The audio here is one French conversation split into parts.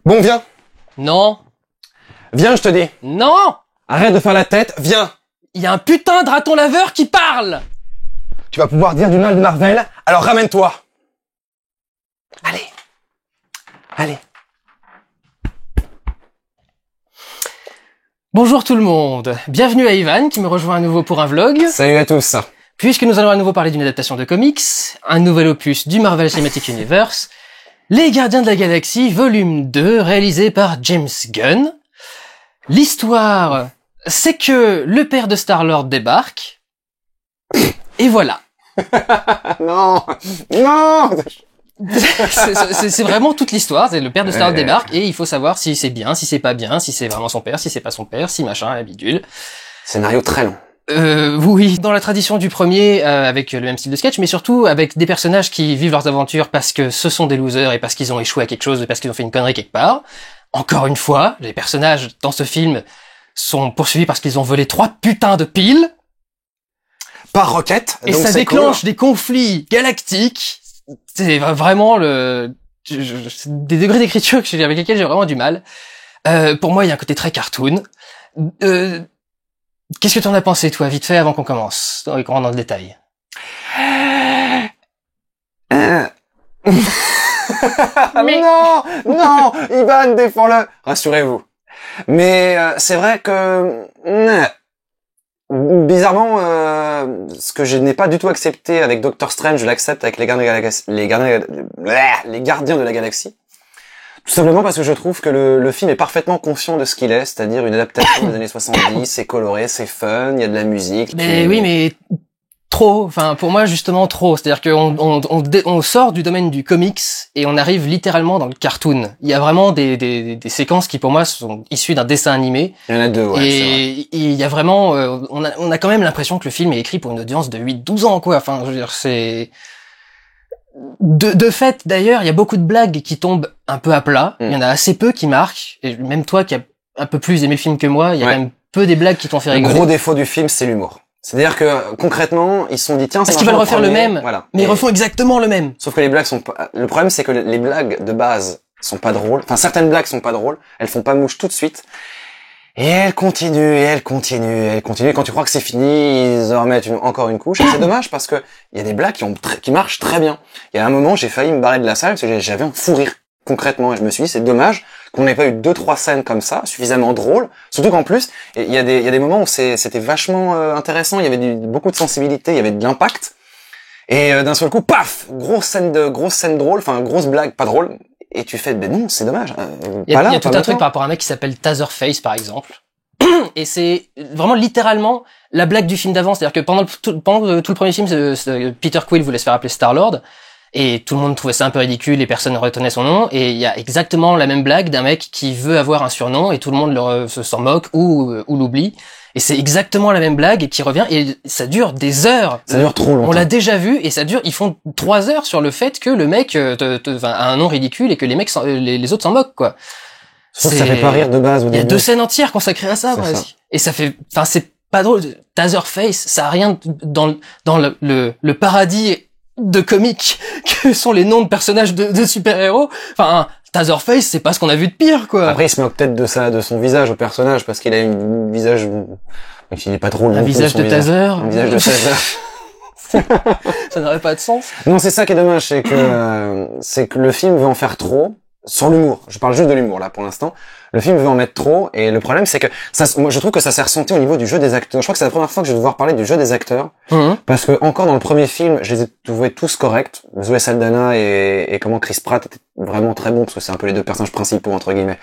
Bon, viens. Non. Viens, je te dis. Non. Arrête de faire la tête, viens. Il y a un putain de raton laveur qui parle. Tu vas pouvoir dire du mal de Marvel, alors ramène-toi. Allez. Allez. Bonjour tout le monde. Bienvenue à Ivan qui me rejoint à nouveau pour un vlog. Salut à tous. Puisque nous allons à nouveau parler d'une adaptation de comics, un nouvel opus du Marvel Cinematic Universe, Les Gardiens de la Galaxie, volume 2, réalisé par James Gunn. L'histoire, c'est que le père de Star-Lord débarque, et voilà. Non. C'est vraiment toute l'histoire, c'est le père de Star-Lord débarque, et il faut savoir si c'est bien, si c'est pas bien, si c'est vraiment son père, si c'est pas son père, si machin, la bidule. Scénario très long. Oui, dans la tradition du premier, avec le même style de sketch, mais surtout avec des personnages qui vivent leurs aventures parce que ce sont des losers et parce qu'ils ont échoué à quelque chose et parce qu'ils ont fait une connerie quelque part. Encore une fois, les personnages dans ce film sont poursuivis parce qu'ils ont volé 3 putains de piles. Par roquette. Et donc ça c'est déclenche cool. des conflits galactiques. C'est vraiment des degrés d'écriture avec lesquels j'ai vraiment du mal. Pour moi, il y a un côté très cartoon. Qu'est-ce que t'en as pensé, toi, vite fait, avant qu'on commence, et qu'on rentre dans le détail? Mais- Non, Ivan, défends-le. Rassurez-vous. Mais c'est vrai que bizarrement, ce que je n'ai pas du tout accepté avec Doctor Strange, je l'accepte avec les Gardiens de la Galaxie. Tout simplement parce que je trouve que le film est parfaitement conscient de ce qu'il est, c'est-à-dire une adaptation des années 70, c'est coloré, c'est fun, il y a de la musique. Mais oui, mais trop. Enfin, pour moi, justement, trop. C'est-à-dire on sort du domaine du comics et on arrive littéralement dans le cartoon. Il y a vraiment des séquences qui, pour moi, sont issues d'un dessin animé. Il y en a deux, ouais, c'est vrai. Et il y a vraiment, on a quand même l'impression que le film est écrit pour une audience de 8-12 ans, quoi. Enfin, je veux dire, c'est... De fait, d'ailleurs, il y a beaucoup de blagues qui tombent un peu à plat. Il y en a assez peu qui marquent. Et même toi, qui as un peu plus aimé le film que moi, il y a quand même peu des blagues qui t'ont fait Le rigoler. gros défaut du film, c'est l'humour. C'est-à-dire que, concrètement, ils se sont dit, tiens, Parce qu'ils veulent refaire le même. Voilà. Mais ils refont exactement le même. Sauf que les blagues sont pas, le problème, c'est que les blagues de base sont pas drôles. Enfin, certaines blagues sont pas drôles. Elles font pas mouche tout de suite. Et elles continuent, et elles continuent, et elles continuent. Et quand tu crois que c'est fini, ils en remettent encore une couche. Et c'est dommage parce que il y a des blagues qui marchent très bien. Il y a un moment, j'ai failli me barrer de la salle parce que j'avais un fou rire. Concrètement, et je me suis dit, c'est dommage qu'on n'ait pas eu 2-3 scènes comme ça, suffisamment drôles. Surtout qu'en plus, il y a des moments où c'était vachement intéressant. Il y avait beaucoup de sensibilité, il y avait de l'impact. Et d'un seul coup, paf, grosse scène drôle, enfin grosse blague pas drôle. Et tu fais, ben non, c'est dommage. Il y a tout un truc par rapport à un mec qui s'appelle Taserface, par exemple. Et c'est vraiment littéralement la blague du film d'avant. C'est-à-dire que pendant tout le premier film, Peter Quill voulait se faire appeler Star-Lord. Et tout le monde trouvait ça un peu ridicule et personne ne retenait son nom. Et il y a exactement la même blague d'un mec qui veut avoir un surnom et tout le monde s'en moque ou l'oublie. Et c'est exactement la même blague qui revient et ça dure des heures. Ça dure trop longtemps. On l'a déjà vu et ils font 3 heures sur le fait que le mec a un nom ridicule et que les mecs les autres s'en moquent, quoi. Sauf que ça fait pas rire de base au début. Il y a 2 scènes entières consacrées à ça, presque. Et ça fait, enfin, c'est pas drôle. Taserface, ça a rien dans le paradis de comiques que sont les noms de personnages de super-héros. Enfin, Taserface, c'est pas ce qu'on a vu de pire, quoi. Après, il se moque peut-être de son visage au personnage parce qu'il a un visage, il est pas drôle. Un visage de Taser. Un visage de Taser. Ça n'aurait pas de sens. Non, c'est ça qui est dommage, c'est que le film veut en faire trop sur l'humour. Je parle juste de l'humour là pour l'instant. Le film veut en mettre trop et le problème c'est que moi je trouve que ça s'est ressenti au niveau du jeu des acteurs. Je crois que c'est la première fois que je vais devoir parler du jeu des acteurs parce que encore dans le premier film, je les ai trouvés tous corrects. Zoé Saldana et Chris Pratt étaient vraiment très bons parce que c'est un peu les 2 personnages principaux entre guillemets.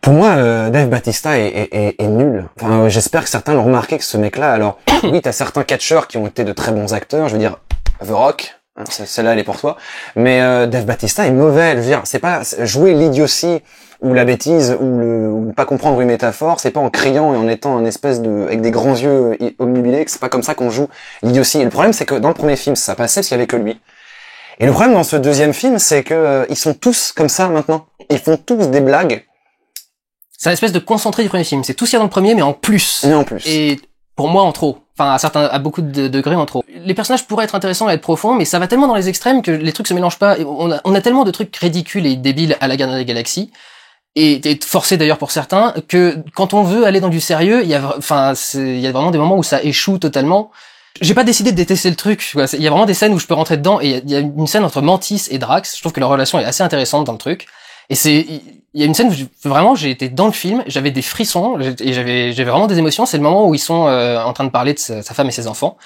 Pour moi, Dave Bautista est nul. Enfin, j'espère que certains l'ont remarqué que ce mec-là. Alors, oui, t'as certains catcheurs qui ont été de très bons acteurs. Je veux dire, The Rock, hein, celle-là, elle est pour toi. Mais Dave Bautista est mauvais. Je veux dire, c'est pas jouer l'idiotie ou la bêtise ou pas comprendre une métaphore. C'est pas en criant et en étant un espèce avec des grands yeux obnubilés que c'est pas comme ça qu'on joue l'idiotie. Et le problème, c'est que dans le premier film, ça passait parce qu'il y avait que lui. Et le problème dans ce deuxième film, c'est que ils sont tous comme ça maintenant. Ils font tous des blagues. C'est une espèce de concentré du premier film. C'est tout ce qu'il y a dans le premier, mais en plus. Et en plus. Et pour moi, en trop. Enfin, à beaucoup de degrés, en trop. Les personnages pourraient être intéressants et être profonds, mais ça va tellement dans les extrêmes que les trucs se mélangent pas. On a tellement de trucs ridicules et débiles à la Gardiens de la Galaxie et forcé d'ailleurs pour certains, que quand on veut aller dans du sérieux, il y a vraiment des moments où ça échoue totalement. J'ai pas décidé de détester le truc, quoi. Il y a vraiment des scènes où je peux rentrer dedans, et il y a une scène entre Mantis et Drax. Je trouve que leur relation est assez intéressante dans le truc. Et il y a une scène où vraiment j'ai été dans le film, j'avais des frissons, et j'avais vraiment des émotions. C'est le moment où ils sont en train de parler de sa femme et ses enfants.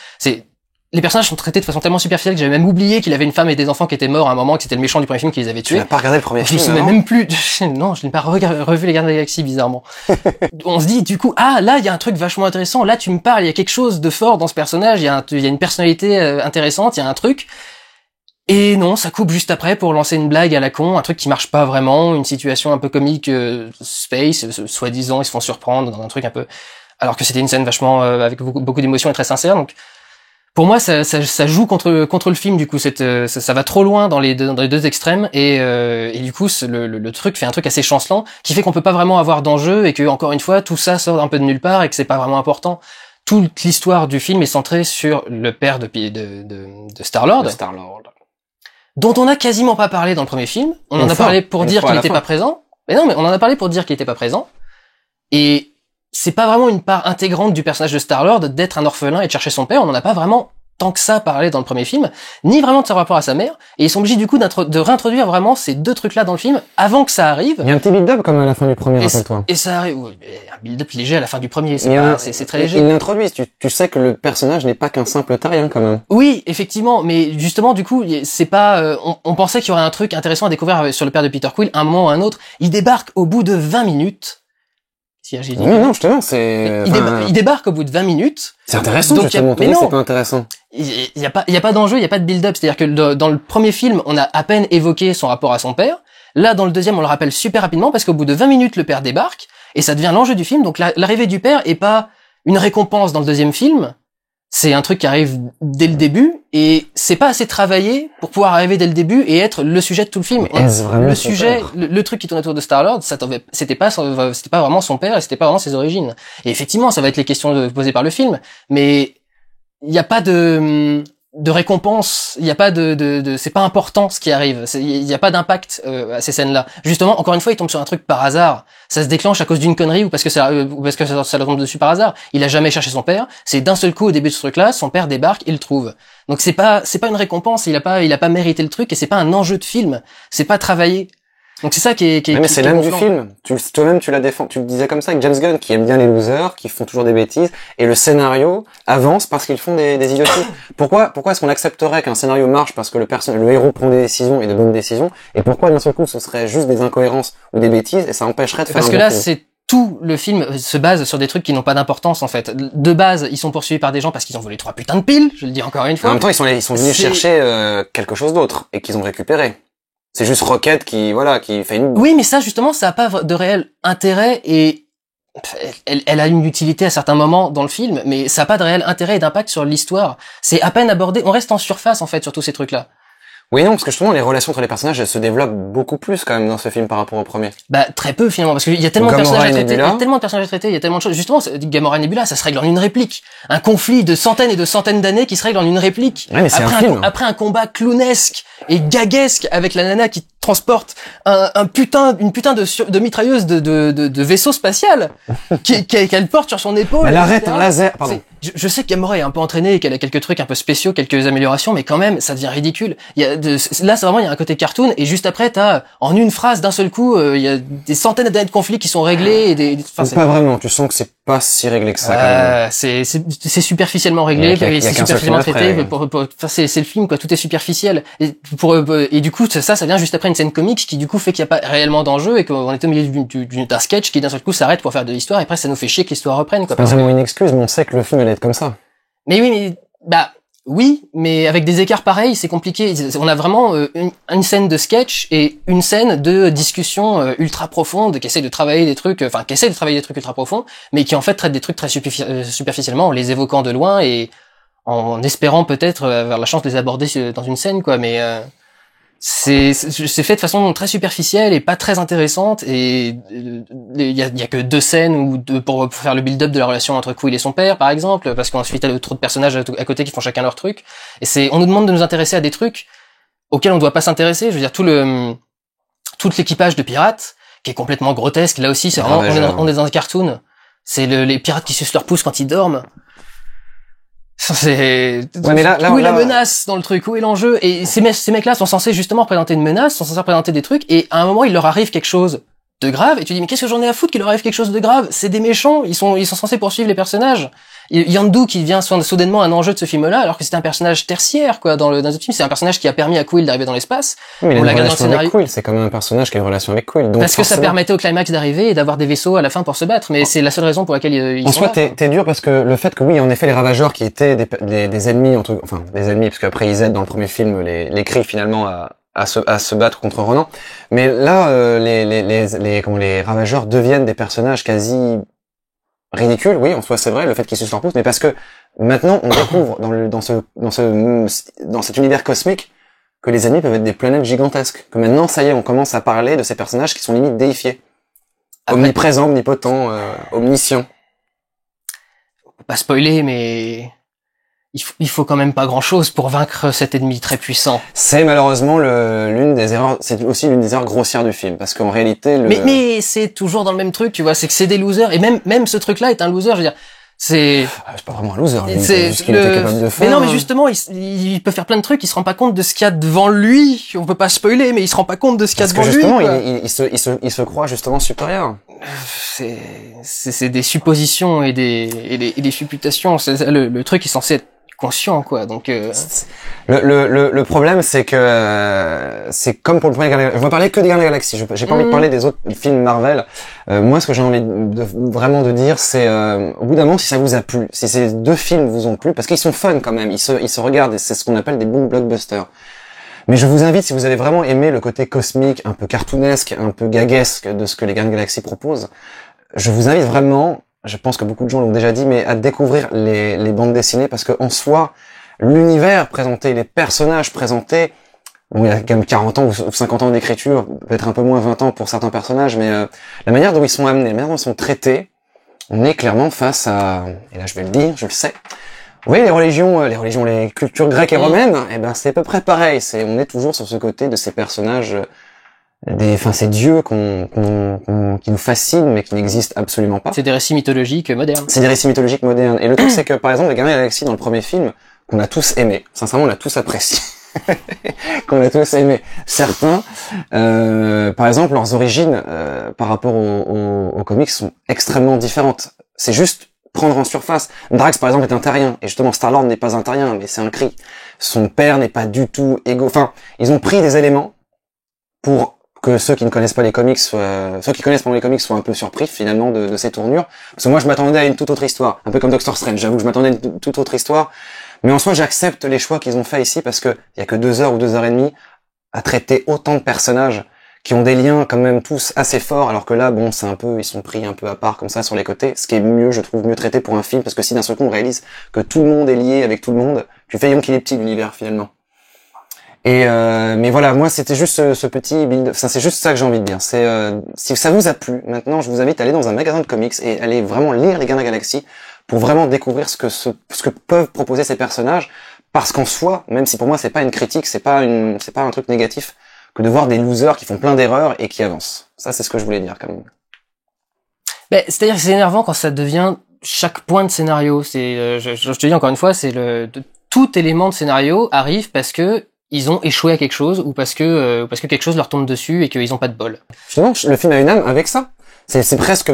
Les personnages sont traités de façon tellement superficielle que j'avais même oublié qu'il avait une femme et des enfants qui étaient morts à un moment, que c'était le méchant du premier film qui les avait tués. Tu n'as pas regardé le premier film? Je me souviens même plus. Non, je n'ai pas revu les Gardiens de la Galaxie, bizarrement. On se dit, du coup, là, il y a un truc vachement intéressant. Là, tu me parles, il y a quelque chose de fort dans ce personnage. Il y a une personnalité intéressante. Il y a un truc. Et non, ça coupe juste après pour lancer une blague à la con, un truc qui marche pas vraiment, une situation un peu comique, space, soi-disant, ils se font surprendre dans un truc un peu, alors que c'était une scène vachement avec beaucoup d'émotions et très sincère. Donc, pour moi, ça joue contre le film, du coup, ça va trop loin dans les deux extrêmes, et du coup, le truc fait un truc assez chancelant, qui fait qu'on peut pas vraiment avoir d'enjeu, et que, encore une fois, tout ça sort un peu de nulle part, et que c'est pas vraiment important. Toute l'histoire du film est centrée sur le père de Star-Lord. Dont on a quasiment pas parlé dans le premier film. On en a parlé pour dire qu'il n'était pas présent. Mais non, mais on en a parlé pour dire qu'il était pas présent. Et c'est pas vraiment une part intégrante du personnage de Star-Lord d'être un orphelin et de chercher son père. On en a pas vraiment tant que ça parlé dans le premier film, ni vraiment de son rapport à sa mère. Et ils sont obligés du coup de réintroduire vraiment ces deux trucs-là dans le film avant que ça arrive. Il y a un petit build-up comme à la fin du premier, rappelle-toi. Et ça arrive, un build-up léger à la fin du premier, c'est très léger. Ils l'introduisent, tu sais que le personnage n'est pas qu'un simple terrien quand même. Oui, effectivement, mais justement du coup, c'est pas, on pensait qu'il y aurait un truc intéressant à découvrir sur le père de Peter Quill, un moment ou un autre. Il débarque au bout de 20 minutes. Si, j'ai dit. Oui, non, justement, c'est... Il débarque au bout de 20 minutes. C'est intéressant, justement. Mais non, c'est pas intéressant. Il y a pas d'enjeu, il y a pas de build-up. C'est-à-dire que dans le premier film, on a à peine évoqué son rapport à son père. Là, dans le deuxième, on le rappelle super rapidement parce qu'au bout de 20 minutes, le père débarque et ça devient l'enjeu du film. Donc l'arrivée du père est pas une récompense dans le deuxième film. C'est un truc qui arrive dès le début et c'est pas assez travaillé pour pouvoir arriver dès le début et être le sujet de tout le film. Le sujet, le truc qui tourne autour de Star-Lord, c'était pas vraiment son père et c'était pas vraiment ses origines. Et effectivement, ça va être les questions posées par le film, mais il y a pas de récompense, il y a pas c'est pas important ce qui arrive, il y a pas d'impact à ces scènes-là. Justement, encore une fois, il tombe sur un truc par hasard. Ça se déclenche à cause d'une connerie ou parce que ça leur tombe dessus par hasard. Il a jamais cherché son père, c'est d'un seul coup au début de ce truc-là, son père débarque et le trouve. Donc c'est pas une récompense, il a pas mérité le truc et c'est pas un enjeu de film, c'est pas travaillé. Donc c'est ça qui est mais c'est l'âme du film. Toi-même, tu la défends. Tu le disais comme ça avec James Gunn, qui aime bien les losers, qui font toujours des bêtises, et le scénario avance parce qu'ils font des idioties. Pourquoi est-ce qu'on accepterait qu'un scénario marche parce que le héros prend des décisions et de bonnes décisions, et pourquoi d'un seul coup ce serait juste des incohérences ou des bêtises et ça empêcherait de faire parce que là, c'est tout le film se base sur des trucs qui n'ont pas d'importance en fait. De base, ils sont poursuivis par des gens parce qu'ils ont volé 3 putains de piles, je le dis encore une fois. En même temps, ils sont venus chercher quelque chose d'autre et qu'ils ont récupéré. C'est juste Rocket qui fait une... Oui, mais ça, justement, ça a pas de réel intérêt et elle a une utilité à certains moments dans le film, mais ça a pas de réel intérêt et d'impact sur l'histoire. C'est à peine abordé. On reste en surface, en fait, sur tous ces trucs-là. Oui, non, parce que justement, les relations entre les personnages, elles se développent beaucoup plus, quand même, dans ce film par rapport au premier. Bah, très peu, finalement, parce qu'il y a tellement de personnages à traiter, il y a tellement de choses. Justement, Gamora et Nebula, ça se règle en une réplique. Un conflit de centaines et de centaines d'années qui se règle en une réplique. Ouais, mais c'est un film. Après un combat clownesque et gaguesque avec la nana qui transporte une putain de mitrailleuse de vaisseau spatial qu'elle porte sur son épaule. Elle arrête un laser, pardon. Je sais que Gamora est un peu entraînée et qu'elle a quelques trucs un peu spéciaux, quelques améliorations, mais quand même, ça devient ridicule. Là, c'est vraiment, il y a un côté cartoon, et juste après, t'as, en une phrase, d'un seul coup, il y a des centaines d'années de conflits qui sont réglés, pas vraiment, tu sens que c'est pas si réglé que ça, quand même. C'est superficiellement réglé, c'est superficiellement traité, c'est le film, quoi, tout est superficiel. Et du coup, ça vient juste après une scène comique qui, du coup, fait qu'il n'y a pas réellement d'enjeu et qu'on est au milieu d'un sketch qui, d'un seul coup, s'arrête pour faire de l'histoire, et après, ça nous fait chier que l'histoire reprenne, quoi. C'est pas vraiment une excuse, mais on sait que le film allait être comme ça. Mais oui, mais avec des écarts pareils, c'est compliqué. On a vraiment une scène de sketch et une scène de discussion ultra profonde qui essaie de travailler des trucs, ultra profonds, mais qui en fait traite des trucs très superficiellement en les évoquant de loin et en espérant peut-être avoir la chance de les aborder dans une scène, quoi. Mais c'est fait de façon très superficielle et pas très intéressante, et il y a que 2 scènes pour faire le build-up de la relation entre Quill et son père, par exemple, parce qu'ensuite il y a trop de personnages à côté qui font chacun leur truc, et on nous demande de nous intéresser à des trucs auxquels on ne doit pas s'intéresser. Je veux dire, tout l'équipage de pirates qui est complètement grotesque. Là aussi, c'est vraiment, on est dans un cartoon. C'est les pirates qui sucent leur pouce quand ils dorment. C'est mais où est la menace dans le truc, où est l'enjeu? Et ces mecs-là sont censés justement représenter une menace, sont censés représenter des trucs, et à un moment il leur arrive quelque chose de grave, et tu dis mais qu'est-ce que j'en ai à foutre qu'il leur arrive quelque chose de grave? C'est des méchants, ils sont censés poursuivre les personnages. Yondu qui devient soudainement un enjeu de ce film-là, alors que c'était un personnage tertiaire quoi dans le film. C'est un personnage qui a permis à Quill d'arriver dans l'espace. Oui, mais il a une relation avec Quill, c'est quand même un personnage qui a une relation avec Quill. Donc parce que ça permettait au climax d'arriver et d'avoir des vaisseaux à la fin pour se battre, mais c'est la seule raison pour laquelle ils en soi, t'es dur parce que le fait que oui, en effet, les Ravageurs qui étaient des ennemis des ennemis parce qu'après ils aident dans le premier film les Kree finalement à se battre contre Ronan. Mais là, les Ravageurs deviennent des personnages quasi ridicule, oui, en soi c'est vrai, le fait qu'ils sucent leur pouce, mais parce que maintenant on découvre dans cet univers cosmique que les ennemis peuvent être des planètes gigantesques. Que maintenant, ça y est, on commence à parler de ces personnages qui sont limite déifiés. Omniprésents, omnipotents, omniscients. Pas spoiler, mais il faut quand même pas grand-chose pour vaincre cet ennemi très puissant. C'est malheureusement l'une des erreurs, c'est aussi l'une des erreurs grossières du film, parce qu'en réalité mais c'est toujours dans le même truc, tu vois, c'est que c'est des losers, et même ce truc-là est un loser, je veux dire. C'est pas vraiment un loser, lui, c'est ce qu'il était capable de faire. Mais non, mais justement, il peut faire plein de trucs, il se rend pas compte de ce qu'il y a devant lui. On peut pas spoiler, mais il se rend pas compte de ce qu'il y a devant lui. Justement, il se croit justement supérieur. C'est des suppositions et des supputations. Le truc est censé être conscient quoi, donc le problème c'est que c'est comme pour le premier Galaxy. Je vais parler que des Gardiens de la Galaxie, j'ai pas envie de parler des autres films Marvel. Moi ce que j'ai envie vraiment de dire c'est au bout d'un moment, si ça vous a plu, si ces deux films vous ont plu, parce qu'ils sont fun quand même, ils se regardent et c'est ce qu'on appelle des boom blockbusters. Mais je vous invite, si vous avez vraiment aimé le côté cosmique, un peu cartoonesque, un peu gaguesque de ce que les Gardiens de la Galaxie proposent, je vous invite vraiment, je pense que beaucoup de gens l'ont déjà dit, mais à découvrir les bandes dessinées, parce que en soi, l'univers présenté, les personnages présentés, bon, il y a quand même 40 ans ou 50 ans d'écriture, peut-être un peu moins 20 ans pour certains personnages, mais la manière dont ils sont amenés, la manière dont ils sont traités, on est clairement face à, et là je vais le dire, je le sais, vous voyez les cultures grecques et romaines, eh ben c'est à peu près pareil, on est toujours sur ce côté de ces personnages, ces dieux qui nous fascinent mais qui n'existent absolument pas. C'est des récits mythologiques modernes. C'est des récits mythologiques modernes. Et le truc c'est que par exemple les Gardiens de la Galaxie dans le premier film, qu'on a tous aimé, sincèrement on l'a tous apprécié, qu'on a tous aimé. Certains, par exemple leurs origines par rapport aux comics sont extrêmement différentes. C'est juste prendre en surface. Drax par exemple est un terrien, et justement Star-Lord n'est pas un terrien, mais c'est un Kree. Son père n'est pas du tout égaux. Enfin, ils ont pris des éléments pour que ceux qui ne connaissent pas les comics ceux qui connaissent pas les comics soient un peu surpris finalement de ces tournures. Parce que moi je m'attendais à une toute autre histoire, un peu comme Doctor Strange, j'avoue que je m'attendais à une toute autre histoire. Mais en soi j'accepte les choix qu'ils ont fait ici parce que il y a que 2 heures ou 2 heures et demie à traiter autant de personnages qui ont des liens quand même tous assez forts, alors que là bon c'est un peu, ils sont pris un peu à part comme ça sur les côtés, ce qui est mieux, je trouve mieux traité pour un film, parce que si d'un seul coup on réalise que tout le monde est lié avec tout le monde, tu fais qu'il est petit l'univers finalement. Et mais voilà, moi c'était juste ce petit build, enfin c'est juste ça que j'ai envie de dire. C'est si ça vous a plu, maintenant je vous invite à aller dans un magasin de comics et aller vraiment lire les Gardiens de la Galaxie pour vraiment découvrir ce que peuvent proposer ces personnages, parce qu'en soi, même si pour moi c'est pas une critique, c'est pas un truc négatif que de voir des losers qui font plein d'erreurs et qui avancent. Ça c'est ce que je voulais dire quand même. Ben, c'est-à-dire que c'est énervant quand ça devient chaque point de scénario, je te dis encore une fois, c'est tout élément de scénario arrive parce que ils ont échoué à quelque chose ou parce que quelque chose leur tombe dessus et qu'ils ont pas de bol. Finalement, le film a une âme avec ça. C'est presque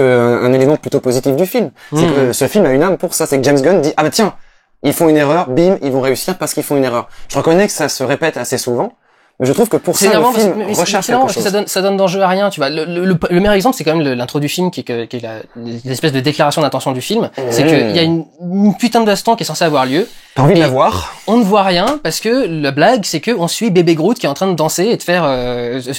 un élément plutôt positif du film. C'est que ce film a une âme pour ça. C'est que James Gunn dit ah bah tiens, ils font une erreur, bim, ils vont réussir parce qu'ils font une erreur. Je reconnais que ça se répète assez souvent. Mais je trouve que pour ça, le film recherche quelque chose. Ça donne d'enjeu à rien, tu vois. Le meilleur exemple, c'est quand même l'intro du film, qui est l'espèce de déclaration d'intention du film. C'est qu'il y a une putain de baston qui est censée avoir lieu. T'as envie de la voir? On ne voit rien, parce que la blague, c'est que on suit bébé Groot qui est en train de danser et de faire,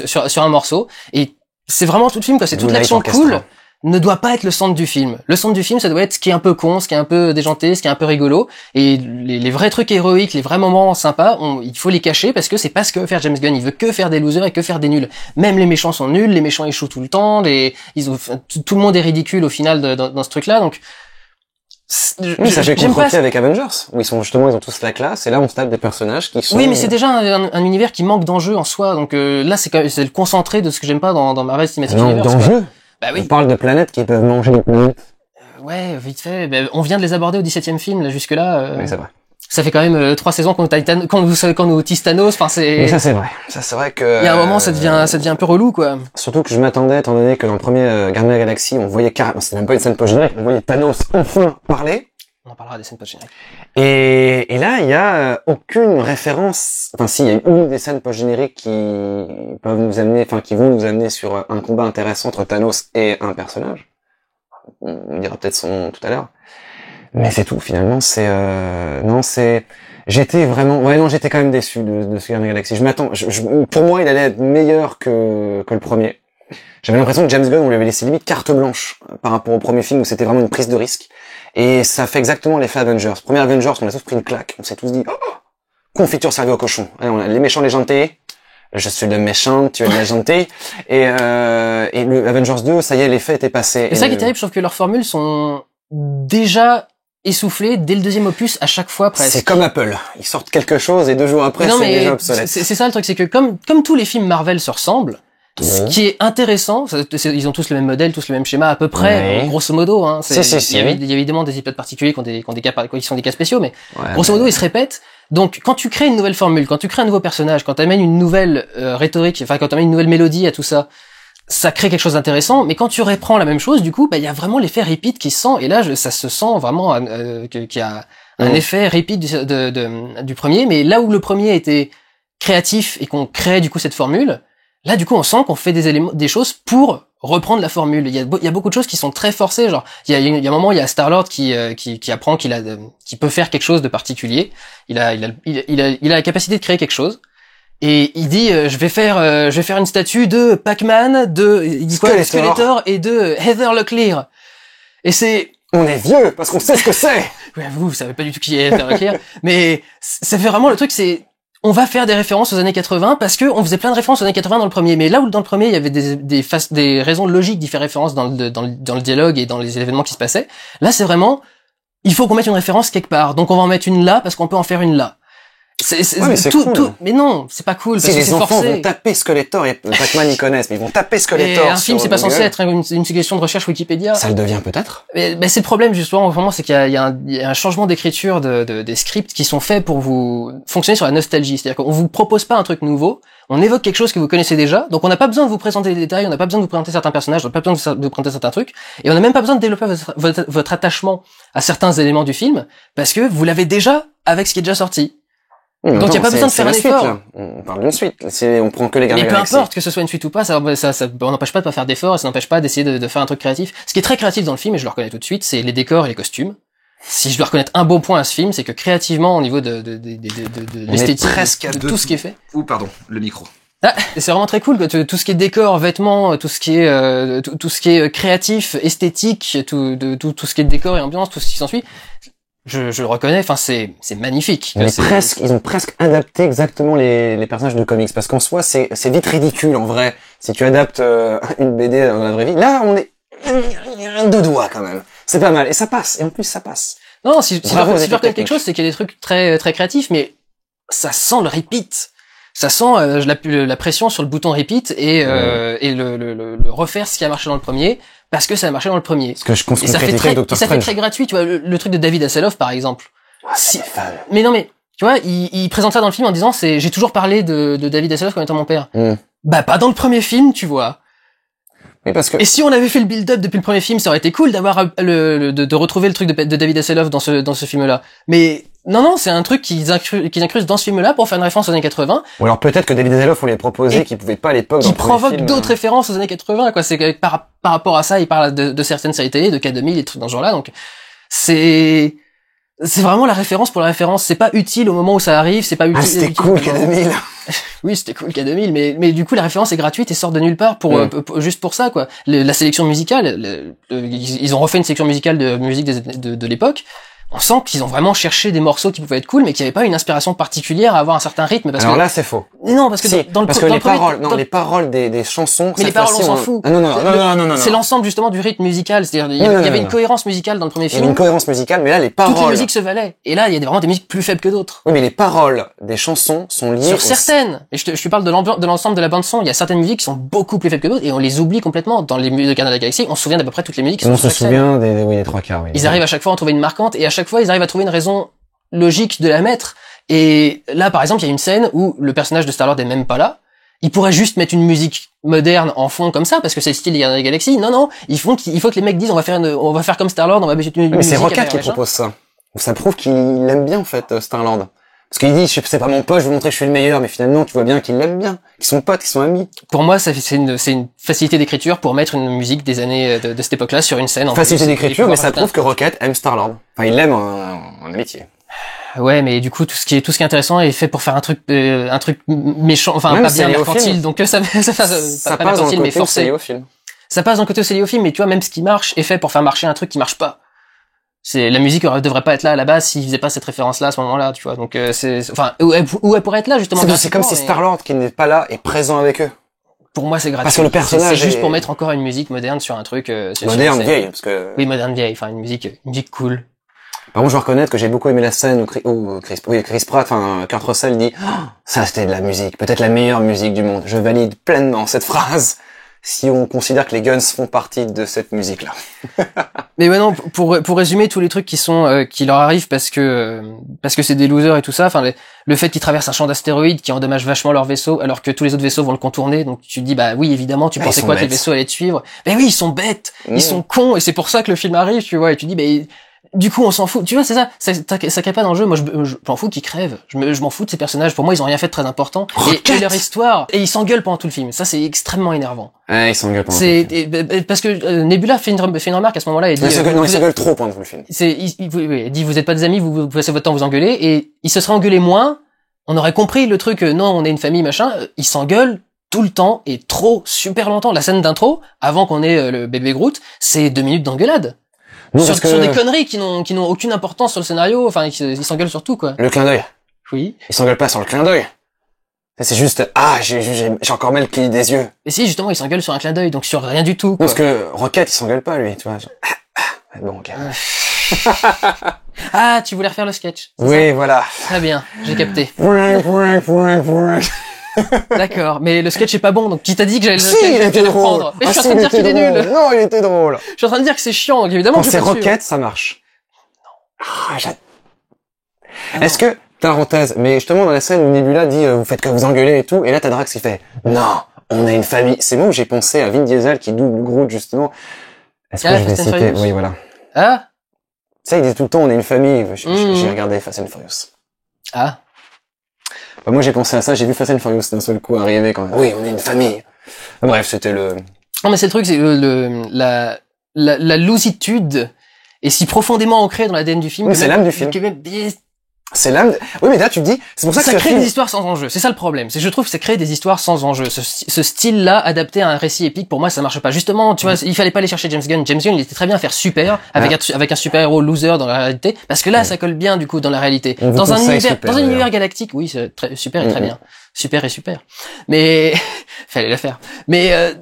sur un morceau. Et c'est vraiment tout le film, quoi. C'est toute l'action cool. Ne doit pas être le centre du film. Le centre du film, ça doit être ce qui est un peu con, ce qui est un peu déjanté, ce qui est un peu rigolo. Et les vrais trucs héroïques, les vrais moments sympas, il faut les cacher parce que c'est pas ce que veut faire James Gunn. Il veut que faire des losers et que faire des nuls. Même les méchants sont nuls, les méchants échouent tout le temps, tout le monde est ridicule au final dans ce truc-là. Donc, Oui, ça fait contre-pied avec Avengers, où ils ont tous la classe, et là on se tape des personnages qui sont... Oui, mais c'est déjà un univers qui manque d'enjeu en soi, donc là c'est le concentré de ce que j'aime pas dans Marvel Cinematic Universe. D'enjeu. Bah oui. On parle de planètes qui peuvent manger des planètes. Ouais, vite fait. Bah, on vient de les aborder au 17e film, là, jusque-là. Oui, c'est vrai. Ça fait quand même 3 saisons qu'on nous tease Thanos, enfin c'est... Mais ça c'est vrai. Ça c'est vrai que... Il y a un moment, ça devient un peu relou, quoi. Surtout que je m'attendais, étant donné que dans le premier Gardien de la Galaxie, on voyait carrément, c'est même pas une scène post-générique, on voyait Thanos enfin parler. On en parlera des scènes post-génériques. Et là, il y a aucune référence, enfin si, il y a une des scènes post-génériques qui peuvent nous amener, enfin qui vont nous amener sur un combat intéressant entre Thanos et un personnage. On dira peut-être son nom tout à l'heure. Mais c'est tout, finalement, j'étais quand même déçu de ce Gardien de la Galaxie. Pour moi, il allait être meilleur que le premier. J'avais l'impression que James Gunn, on lui avait laissé limite carte blanche par rapport au premier film où c'était vraiment une prise de risque. Et ça fait exactement l'effet Avengers. Premier Avengers, on a tous pris une claque. On s'est tous dit, oh, confiture servie au cochon. Allez, les méchants, les gentils. Je suis le méchant, tu es le gentil. Et le Avengers 2, ça y est, l'effet était passé. Et ça qui est terrible, je trouve que leurs formules sont déjà essoufflées dès le deuxième opus à chaque fois presque. C'est comme Apple. Ils sortent quelque chose et 2 jours après, c'est déjà obsolète. C'est ça le truc, c'est que comme tous les films Marvel se ressemblent, ce qui est intéressant, ils ont tous le même modèle, tous le même schéma à peu près, grosso modo. Hein, il y a évidemment des épisodes particuliers qui sont des cas spéciaux, mais grosso modo ils se répètent. Donc quand tu crées une nouvelle formule, quand tu crées un nouveau personnage, quand tu amènes une nouvelle rhétorique, enfin quand tu amènes une nouvelle mélodie à tout ça, ça crée quelque chose d'intéressant. Mais quand tu reprends la même chose, du coup, il y a vraiment l'effet repeat qui se sent. Et là, ça se sent vraiment qu'il y a un effet repeat du premier. Mais là où le premier était créatif et qu'on crée du coup cette formule. Là, du coup, on sent qu'on fait des choses pour reprendre la formule. Il y a beaucoup de choses qui sont très forcées. Genre, il y a un moment, il y a Star-Lord qui apprend qu'il peut faire quelque chose de particulier. Il a la capacité de créer quelque chose. Et il dit, je vais faire une statue de Pac-Man, Skeletor et de Heather Locklear. Et on est vieux parce qu'on sait ce que c'est. Ouais, vous savez pas du tout qui est Heather Locklear. Mais ça fait vraiment le truc, on va faire des références aux années 80 parce que on faisait plein de références aux années 80 dans le premier. Mais là où dans le premier, il y avait des raisons logiques d'y faire référence dans le dialogue et dans les événements qui se passaient. Là, c'est vraiment, il faut qu'on mette une référence quelque part. Donc on va en mettre une là parce qu'on peut en faire une là. Mais non, c'est pas cool. Si les enfants vont taper Skeletor et Pac-Man ils connaissent, mais ils vont taper Skeletor. Et un film, c'est pas censé être une suggestion de recherche Wikipédia. Ça le devient peut-être. Mais c'est le problème justement, vraiment, c'est qu'il y a un changement d'écriture des scripts qui sont faits pour vous fonctionner sur la nostalgie. C'est-à-dire qu'on vous propose pas un truc nouveau, on évoque quelque chose que vous connaissez déjà, donc on n'a pas besoin de vous présenter des détails, on n'a pas besoin de vous présenter certains personnages, on n'a pas besoin de vous présenter certains trucs, et on n'a même pas besoin de développer votre attachement à certains éléments du film, parce que vous l'avez déjà avec ce qui est déjà sorti. Donc il y a pas besoin de faire un effort. Là. On parle d'une suite. On prend que les Gardiens de la Galaxie. Mais peu importe que ce soit une suite ou pas, ça n'empêche pas de pas faire d'efforts, et ça n'empêche pas d'essayer de faire un truc créatif. Ce qui est très créatif dans le film, et je le reconnais tout de suite, c'est les décors et les costumes. Si je dois reconnaître un bon point à ce film, c'est que créativement, au niveau de l'esthétique, de tout ce qui est fait. Pardon, le micro. Ah, c'est vraiment très cool, tout ce qui est décor, vêtements, tout ce qui est créatif, esthétique, tout ce qui est décor et ambiance, tout ce qui s'ensuit. Je le reconnais, enfin c'est magnifique. Ils ont presque adapté exactement les personnages de comics, parce qu'en soi c'est vite ridicule en vrai si tu adaptes une BD dans la vraie vie. Là on est deux doigts quand même. C'est pas mal et ça passe, et en plus ça passe. Non, si je reconnais quelque chose, c'est qu'il y a des trucs très très créatifs, mais ça sent le repeat. Ça sent la pression sur le bouton repeat et le refaire ce qui a marché dans le premier. Parce que ça a marché dans le premier. Parce que je pense que ça fait très gratuit, tu vois, le truc de David Hasselhoff, par exemple. Mais non, mais, tu vois, il présente ça dans le film en disant, j'ai toujours parlé de David Hasselhoff comme étant mon père. Bah, pas dans le premier film, tu vois. Mais parce que... Et si on avait fait le build-up depuis le premier film, ça aurait été cool d'avoir de retrouver le truc de David Hasselhoff dans ce film-là. Mais, non, c'est un truc qu'ils incrustent dans ce film-là pour faire une référence aux années 80. Ou alors peut-être que David Hasselhoff, on lui a proposé qu'il pouvait pas à l'époque. Qui provoque d'autres références aux années 80, quoi. C'est que par rapport à ça, il parle de certaines séries télé, de K2000 et trucs dans ce genre-là. Donc, c'est vraiment la référence pour la référence. C'est pas utile au moment où ça arrive, c'est pas utile. Ah, c'était cool, K2000. Oui, c'était cool, K2000, mais du coup, la référence est gratuite et sort de nulle part juste pour ça, quoi. La sélection musicale, ils ont refait une sélection musicale de musique de l'époque. on sent qu'ils ont vraiment cherché des morceaux qui pouvaient être cool, mais qui n'avaient pas une inspiration particulière à avoir un certain rythme. Parce Alors que... là, c'est faux. Non, parce que si, dans le parce que dans les le premier- paroles, dans- non, les paroles des chansons. mais les paroles, on s'en fout. Ah, non. C'est l'ensemble justement du rythme musical. C'est-à-dire, il y avait une cohérence musicale dans le premier Il y avait film. une cohérence musicale, mais là, les paroles. Toutes les musiques se valaient. Et là, il y a vraiment des musiques plus faibles que d'autres. Oui, mais les paroles des chansons sont liées Sur certaines. Et je te parle de l'ensemble de la bande son. Il y a certaines musiques qui sont beaucoup plus faibles que d'autres et on les oublie complètement. Dans les musiques de Gardiens de la Galaxie, on se souvient d'à peu près toutes les musiques qui sont On sur se chaque scène. souvient des trois quarts, oui. Ils arrivent à chaque fois à trouver une marquante et à chaque fois ils arrivent à trouver une raison logique de la mettre. Et là, par exemple, il y a une scène où le personnage de Star-Lord est même pas là. Il pourrait juste mettre une musique moderne en fond comme ça parce que c'est le style des Gardiens de la Galaxie. Non, il faut que les mecs disent on va faire comme Star-Lord, on va mettre une Mais musique. c'est Rocket qui machin. propose ça. Ça prouve qu'il aime bien, en fait, Star-Lord. Parce qu'il dit, c'est pas mon pote, je veux montrer que je suis le meilleur, mais finalement, tu vois bien qu'il l'aime bien. Qu'ils sont potes, qu'ils sont amis. Pour moi, c'est une facilité d'écriture pour mettre une musique des années de cette époque-là sur une scène. En Facilité plus. d'écriture, mais ça prouve que Rocket aime Star-Lord. Enfin, il l'aime en amitié. Ouais, mais du coup, tout ce qui est intéressant est fait pour faire un truc méchant, enfin, Même pas c'est bien lié au mercantile, film. donc ça Ça pas passe dans le mercantile, mais côté où c'est forcé. lié au film. Ça passe dans le côté où c'est lié au film, mais tu vois, même ce qui marche est fait pour faire marcher un truc qui marche pas. La musique devrait pas être là à la base s'il faisait pas cette référence-là à ce moment-là, tu vois. Donc où elle pourrait être là justement. C'est comme si Star-Lord qui n'est pas là est présent avec eux. Pour moi, c'est gratuit. Parce que le personnage c'est juste est- pour mettre encore une musique moderne sur un truc. Moderne, sur- vieille, parce que. Oui, moderne vieille, enfin une musique cool. Par contre, je dois reconnaître que j'ai beaucoup aimé la scène où Chris Pratt, enfin, Kurt Russell dit, oh, ça c'était de la musique, peut-être la meilleure musique du monde. Je valide pleinement cette phrase, si on considère que les Guns font partie de cette musique-là. Mais ouais, non, pour résumer tous les trucs qui leur arrivent parce que c'est des losers et tout ça, enfin, le fait qu'ils traversent un champ d'astéroïdes qui endommage vachement leur vaisseau alors que tous les autres vaisseaux vont le contourner, donc tu te dis, bah oui, évidemment, tu Bah, pensais ils quoi sont que les bêtes. vaisseaux allaient te suivre? Ben oui, ils sont bêtes, Mmh. ils sont cons, et c'est pour ça que le film arrive, tu vois, et tu dis, ben, du coup, on s'en fout. Tu vois, c'est ça. Ça crée pas d'enjeu. Moi, je m'en fous qu'ils crèvent. Je m'en fous de ces personnages. Pour moi, ils ont rien fait de très important. Et leur histoire. Et ils s'engueulent pendant tout le film. Ça, c'est extrêmement énervant. Ouais, ils s'engueulent pendant Parce que Nebula fait une remarque à ce moment-là. Elle dit, ils s'engueulent trop pendant tout le film. elle dit, vous êtes pas des amis, vous passez votre temps à vous engueuler. Et ils se seraient engueulés moins. On aurait compris le truc, non, on est une famille, machin. Ils s'engueulent tout le temps et trop, super longtemps. La scène d'intro, avant qu'on ait le bébé Groot, c'est 2 minutes d'engueulade. Non, Sur des conneries qui n'ont aucune importance sur le scénario, enfin, ils s'engueulent sur tout, quoi. Le clin d'œil. Oui. Ils s'engueulent pas sur le clin d'œil. C'est juste, j'ai encore mal le clin des yeux. Et si, justement, ils s'engueulent sur un clin d'œil, donc sur rien du tout, Non, quoi. parce que Rocket, il s'engueule pas, lui, tu vois. Genre, bon, ok. Ah, tu voulais refaire le sketch. Oui, voilà. Très bien, j'ai capté. D'accord, mais le sketch est pas bon, donc qui t'a dit que j'allais Si, il était drôle. Mais je suis en si, train de il dire qu'il est était drôle. nul. Non, il était drôle. Je suis en train de dire que c'est chiant, donc évidemment Quand que je c'est vais pas suivre. Rocket, ça marche. Est-ce que, parenthèse, mais justement dans la scène où Nebula dit vous faites que vous engueuler et tout, et là t'as Drax qui fait non, on est une famille. C'est moi où j'ai pensé à Vin Diesel qui double Groot justement. Est-ce que je vais Fast and citer Furious. Oui, voilà. Ah, Tu sais, il dit tout le temps on est une famille. J'ai regardé Fast and Furious. ah. Bah, moi j'ai pensé à ça, j'ai vu Fast and Furious d'un seul coup arriver quand même. Oui, on est une famille. Bref, c'était le. Non, mais c'est le truc, c'est la loositude est si profondément ancrée dans l'ADN du film. Oui, que c'est même- l'âme du film. que même- C'est l'âme. Oui, mais là tu te dis, c'est pour ça que ça ce crée film- des histoires sans enjeu. C'est ça le problème. C'est que je trouve que ça crée des histoires sans enjeu. Ce style-là, adapté à un récit épique, pour moi, ça marche pas. Justement, tu vois, il fallait pas aller chercher James Gunn. James Gunn, il était très bien à faire super avec un super-héros loser dans la réalité, parce que là, ça colle bien, du coup, dans la réalité. On vous Dans un conseille univers, Super, dans un univers d'ailleurs. galactique, oui, c'est super et très bien. Super et super. Mais, fallait le faire. Mais,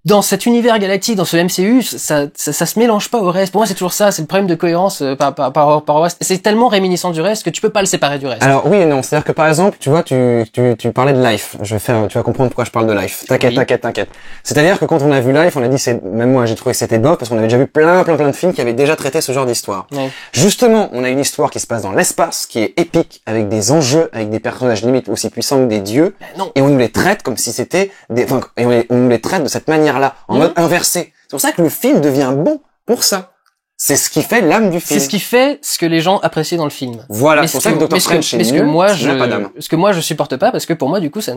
dans cet univers galactique, dans ce MCU, ça se mélange pas au reste. Pour moi, c'est toujours ça. C'est le problème de cohérence par au reste. C'est tellement réminiscent du reste que tu peux pas le séparer du reste. Alors oui et non, c'est-à-dire que par exemple, tu vois, tu parlais de Life. Tu vas comprendre pourquoi je parle de Life. T'inquiète. Oui. C'est-à-dire que quand on a vu Life, on a dit même moi j'ai trouvé que c'était bof parce qu'on avait déjà vu plein de films qui avaient déjà traité ce genre d'histoire. Ouais. Justement, on a une histoire qui se passe dans l'espace, qui est épique, avec des enjeux, avec des personnages limite aussi puissants que des dieux, Non. et on nous les traite comme si c'était on nous les traite de cette manière-là, en mode inversé. C'est pour ça que le film devient bon pour ça. C'est ce qui fait l'âme du film. C'est ce qui fait ce que les gens apprécient dans le film. Voilà, Mais c'est pour ça que Doctor Strange est mais ce que nul, moi il n'a pas d'âme. ce que moi je supporte pas, parce que pour moi du coup ça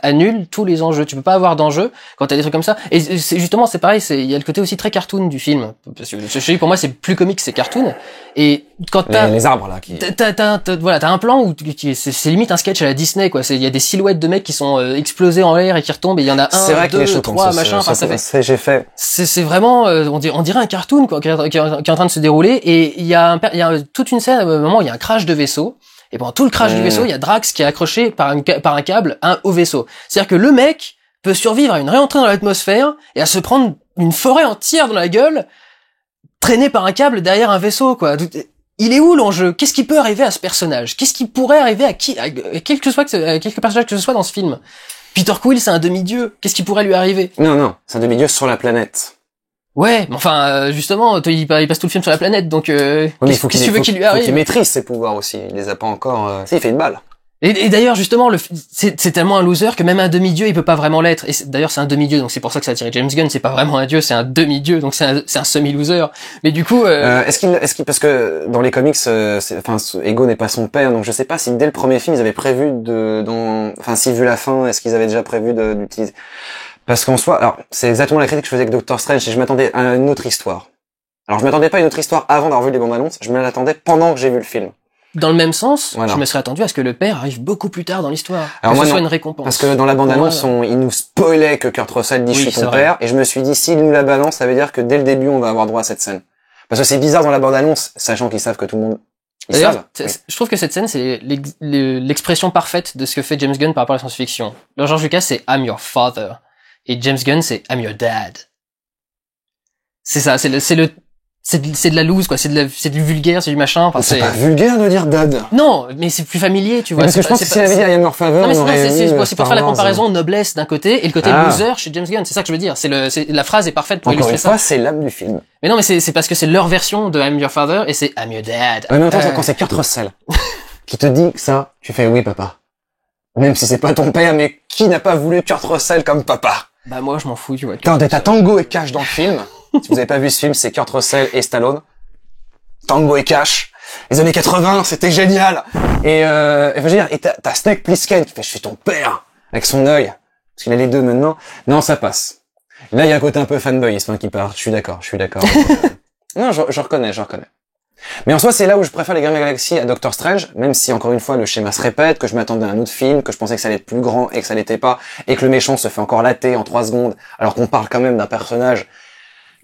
annule tous les enjeux. Tu peux pas avoir d'enjeux quand t'as des trucs comme ça. Et c'est justement c'est pareil, il y a le côté aussi très cartoon du film. Parce que je dis, pour moi c'est plus comique, c'est cartoon. Et quand t'as les arbres là qui t'as un plan où c'est limite un sketch à la Disney quoi. Il y a des silhouettes de mecs qui sont explosés en l'air et qui retombent et il y en a un, deux, trois, machin. Enfin, ça fait. J'ai fait. C'est vraiment on dirait un cartoon quoi qui est en train de se dérouler et il y a toute une scène à un moment où il y a un crash de vaisseau et pendant tout le crash du vaisseau il y a Drax qui est accroché par un câble au vaisseau. C'est-à-dire que le mec peut survivre à une réentrée dans l'atmosphère et à se prendre une forêt entière dans la gueule traîné par un câble derrière un vaisseau quoi. Il est où l'enjeu? Qu'est-ce qui peut arriver à ce personnage? Qu'est-ce qui pourrait arriver à quelque personnage que ce soit dans ce film? Peter Quill, c'est un demi-dieu. Qu'est-ce qui pourrait lui arriver? Non, c'est un demi-dieu sur la planète. Ouais, mais enfin, justement, il passe tout le film sur la planète, donc qu'est-ce que tu veux qu'il lui arrive? Faut qu'il maîtrise ses pouvoirs aussi. Il les a pas encore. Si, il fait une balle. Et d'ailleurs, justement, c'est tellement un loser que même un demi-dieu, il peut pas vraiment l'être. Et d'ailleurs, c'est un demi-dieu, donc c'est pour ça que ça a attiré James Gunn. C'est pas vraiment un dieu, c'est un demi-dieu, donc c'est un semi-loser. Mais du coup, est-ce qu'il, parce que dans les comics, Ego n'est pas son père, donc je sais pas si dès le premier film ils avaient prévu si vu la fin, est-ce qu'ils avaient déjà prévu d'utiliser. Parce qu'en soi, alors c'est exactement la critique que je faisais avec Doctor Strange, et je m'attendais à une autre histoire. Alors je m'attendais pas à une autre histoire avant d'avoir vu les bandes annonces, je me l'attendais pendant que j'ai vu le film. Dans le même sens, voilà. Je me serais attendu à ce que le père arrive beaucoup plus tard dans l'histoire. Alors que moi, ce soit une récompense. Parce que dans la bande-annonce, il nous spoilait que Kurt Russell dit je suis ton père, et je me suis dit, s'il nous la balance, ça veut dire que dès le début, on va avoir droit à cette scène. Parce que c'est bizarre dans la bande-annonce, sachant qu'ils savent que tout le monde... D'ailleurs, je trouve que cette scène, c'est l'expression parfaite de ce que fait James Gunn par rapport à la science-fiction. Alors, George Lucas, c'est I'm your father. Et James Gunn, c'est I'm your dad. C'est ça, c'est de la loose, quoi. C'est du vulgaire, c'est du machin. Enfin, c'est pas vulgaire de dire dad. Non, mais c'est plus familier, tu vois. Parce que je pense que si elle avait dit I am your father, c'est pour faire la comparaison noblesse d'un côté et le côté loser chez James Gunn. C'est ça que je veux dire. La phrase est parfaite pour illustrer ça. Encore une fois, c'est l'âme du film. Mais non, mais c'est parce que c'est leur version de I'm your father et c'est I'm your dad. En même temps, quand c'est Kurt Russell qui te dit ça, tu fais oui, papa. Même si c'est pas ton père, mais qui n'a pas voulu Kurt Russell comme papa? Bah, moi, je m'en fous, tu vois. T'as Tango et Cash dans le film. Si vous avez pas vu ce film, c'est Kurt Russell et Stallone. Tango et Cash. Les années 80, c'était génial. Et je veux dire, et t'as Snake Plissken qui fait je suis ton père avec son œil. Parce qu'il a les deux maintenant. Non, ça passe. Là, il y a un côté un peu fanboyisme qui part. Je suis d'accord. Non, je reconnais. Mais en soi, c'est là où je préfère les Gardiens de la Galaxie à Doctor Strange, même si encore une fois le schéma se répète, que je m'attendais à un autre film, que je pensais que ça allait être plus grand et que ça l'était pas, et que le méchant se fait encore latter en 3 secondes, alors qu'on parle quand même d'un personnage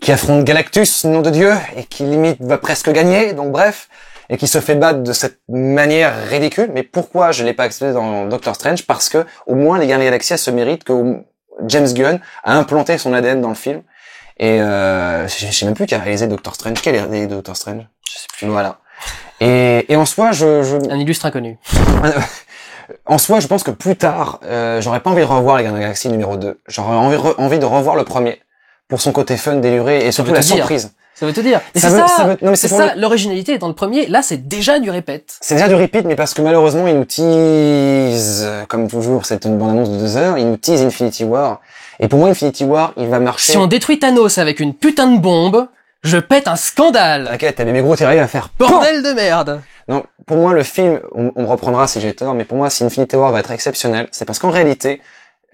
qui affronte Galactus, nom de Dieu, et qui limite va presque gagner, donc bref, et qui se fait battre de cette manière ridicule. Mais pourquoi je l'ai pas accepté dans Doctor Strange? Parce que au moins les Gardiens de la Galaxie se méritent que James Gunn a implanté son ADN dans le film. Et je sais même plus qui a réalisé Doctor Strange. Quel est réalisé Doctor Strange? Je sais plus. Voilà. Et en soi, un illustre inconnu. En soi, je pense que plus tard, j'aurais pas envie de revoir les Gardiens de la Galaxie numéro 2. J'aurais envie de revoir le premier. Pour son côté fun, déluré, et surtout la surprise. Ça veut te dire. Mais c'est ça, l'originalité est dans le premier. Là, c'est déjà du répète. C'est déjà du repeat, mais parce que malheureusement, ils nous teasent, comme toujours, c'est une bande-annonce de 2 heures, ils nous teasent Infinity War. Et pour moi, Infinity War, il va marcher. Si on détruit Thanos avec une putain de bombe, je pète un scandale. T'inquiète, t'avais mes gros tirés à faire. Bordel de merde. Non, pour moi, le film, on me reprendra si j'ai tort, mais pour moi, si Infinity War va être exceptionnel, c'est parce qu'en réalité,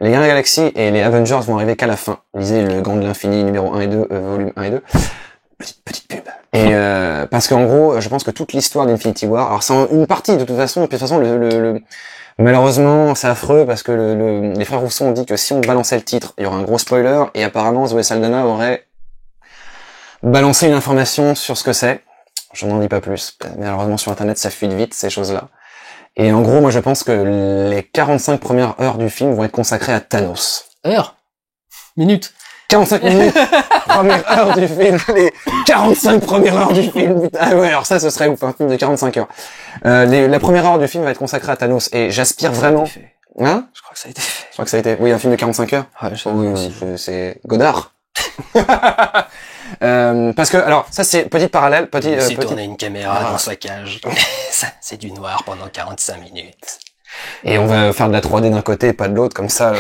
les Gardiens de la Galaxie et les Avengers vont arriver qu'à la fin. Lisez le Gant de l'Infini numéro 1 et 2, volume 1 et 2. Petite pub. Et parce qu'en gros, je pense que toute l'histoire d'Infinity War, alors c'est une partie de toute façon, et puis de toute façon, malheureusement, c'est affreux parce que les frères Rousseau ont dit que si on balançait le titre, il y aurait un gros spoiler, et apparemment Zoé Saldana aurait balancé une information sur ce que c'est. Je n'en dis pas plus. Malheureusement, sur Internet, ça fuit vite, ces choses-là. Et en gros, moi, je pense que les 45 premières heures du film vont être consacrées à Thanos. Heures? Minutes? 45 minutes, première heure du film, les 45 premières heures du film, putain, ah ouais, alors ça, ce serait ouf, un film de 45 heures. La première heure du film va être consacrée à Thanos, et j'aspire vraiment... Hein? Je crois que ça a été fait. Je crois que ça a été, oui, un film de 45 heures. Ouais, oui, c'est Godard. Parce que, alors, ça c'est petit parallèle, c'est tourner une caméra dans sa cage. Ça, c'est du noir pendant 45 minutes. Et on va faire de la 3D d'un côté et pas de l'autre, comme ça,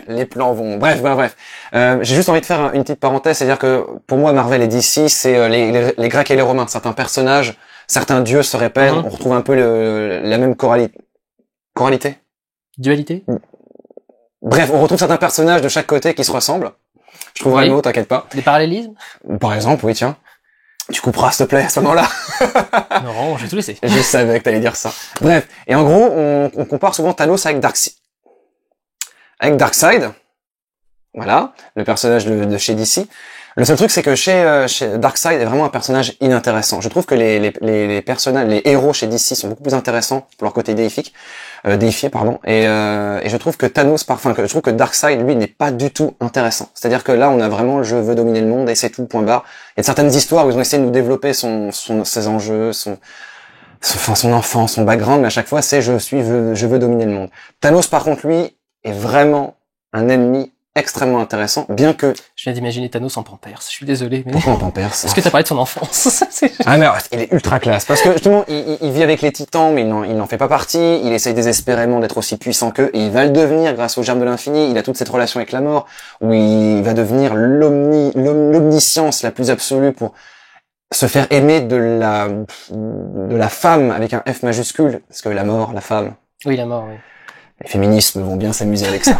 les plans vont... Bref. J'ai juste envie de faire une petite parenthèse, c'est-à-dire que, pour moi, Marvel et DC, c'est les Grecs et les Romains. Certains personnages, certains dieux se répètent, on retrouve un peu la même choralité? Dualité? Bref, on retrouve certains personnages de chaque côté qui se ressemblent. Je trouverai le mot, t'inquiète pas. Des parallélismes? Par exemple, oui, tiens. Tu couperas, s'il te plaît, à ce moment-là. Non, je vais tout laisser. Je savais que t'allais dire ça. Bref. Et en gros, on compare souvent Thanos avec Darkseid. Voilà. Le personnage de chez DC. Le seul truc, c'est que chez Darkseid est vraiment un personnage inintéressant. Je trouve que les personnages, les héros chez DC sont beaucoup plus intéressants pour leur côté déifié, pardon. Et je trouve que je trouve que Darkseid, lui, n'est pas du tout intéressant. C'est-à-dire que là, on a vraiment, je veux dominer le monde et c'est tout, point barre. Il y a certaines histoires où ils ont essayé de nous développer ses enjeux, son enfance, son background, mais à chaque fois, c'est je veux dominer le monde. Thanos, par contre, lui, est vraiment un ennemi extrêmement intéressant, bien que... Je viens d'imaginer Thanos en Pampers, je suis désolé. Mais... Pourquoi en Pampers? Parce que t'as parlé de son enfance. Ah mais il est ultra classe, parce que justement, il vit avec les titans, mais il n'en fait pas partie, il essaye désespérément d'être aussi puissant qu'eux, et il va le devenir grâce au germe de l'infini, il a toute cette relation avec la mort, où il va devenir l'omniscience la plus absolue pour se faire aimer de la femme avec un F majuscule, parce que la mort, la femme... Oui, la mort, oui. Les féministes vont bien s'amuser avec ça.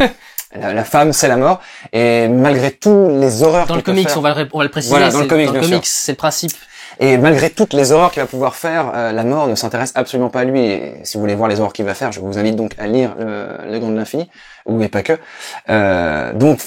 La femme, c'est la mort, et malgré tous les horreurs dans le comics, on va le préciser. Voilà, dans le comics, c'est le principe. Et malgré toutes les horreurs qu'il va pouvoir faire, la mort ne s'intéresse absolument pas à lui. Et si vous voulez voir les horreurs qu'il va faire, je vous invite donc à lire le Gant de l'Infini, ou et pas que. Donc,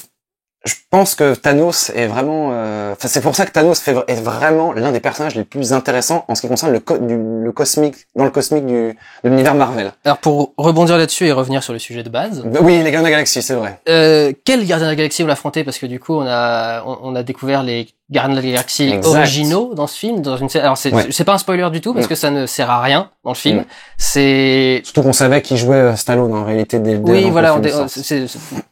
je pense que Thanos est vraiment... c'est pour ça que Thanos est vraiment l'un des personnages les plus intéressants en ce qui concerne le cosmique, dans le cosmique de l'univers Marvel. Alors pour rebondir là-dessus et revenir sur le sujet de base... Oui, les Gardiens de la Galaxie, c'est vrai. Quel Gardien de la Galaxie on l'a affronté? Parce que du coup, on a découvert les Gardiens de la Galaxie originaux dans ce film, dans une série. Alors c'est pas un spoiler du tout parce que ça ne sert à rien dans le film. C'est surtout qu'on savait qu'il jouait Stallone en réalité oui, voilà.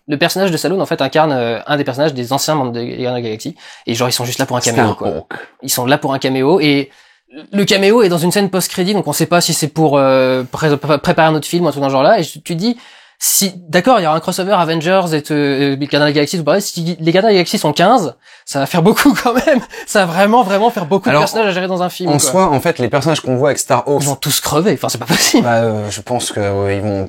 Le personnage de Stallone en fait incarne un des personnages des anciens membres des Gardiens de la Galaxie et genre ils sont juste là pour un caméo quoi. Ils sont là pour un caméo et le caméo est dans une scène post-crédit donc on sait pas si c'est pour préparer un autre film ou un truc dans ce genre-là et tu dis si, d'accord, il y aura un crossover Avengers et les Gardiens de la Galaxie, tout pareil. Si les Gardiens de la Galaxie sont 15, ça va faire beaucoup quand même. Ça va vraiment faire beaucoup de personnages à gérer dans un film. En soi, en fait, les personnages qu'on voit avec Starhawk... Ils vont tous crever. Enfin, c'est pas possible. Je pense que ils vont,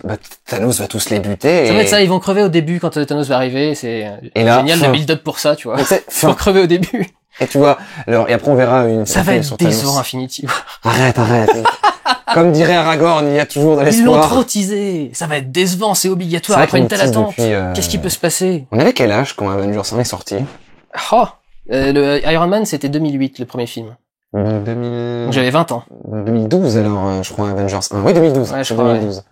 Thanos va tous les buter. Ça va être ça, ils vont crever au début quand Thanos va arriver. C'est génial le build-up pour ça, tu vois. Pour crever au début. Et tu vois, alors, et après on verra une... Ça va être décevant Infinity. Arrête. Comme dirait Aragorn, il y a toujours de l'espoir. Ils l'ont trop teasé. Ça va être décevant, c'est obligatoire. Après une telle attente, qu'est-ce qui peut se passer? On avait quel âge quand Avengers 1 est sorti? Le Iron Man, c'était 2008, le premier film. Donc j'avais 20 ans. 2012 alors, je crois, Avengers 1. Oui, 2012. Ouais, je crois, 2012.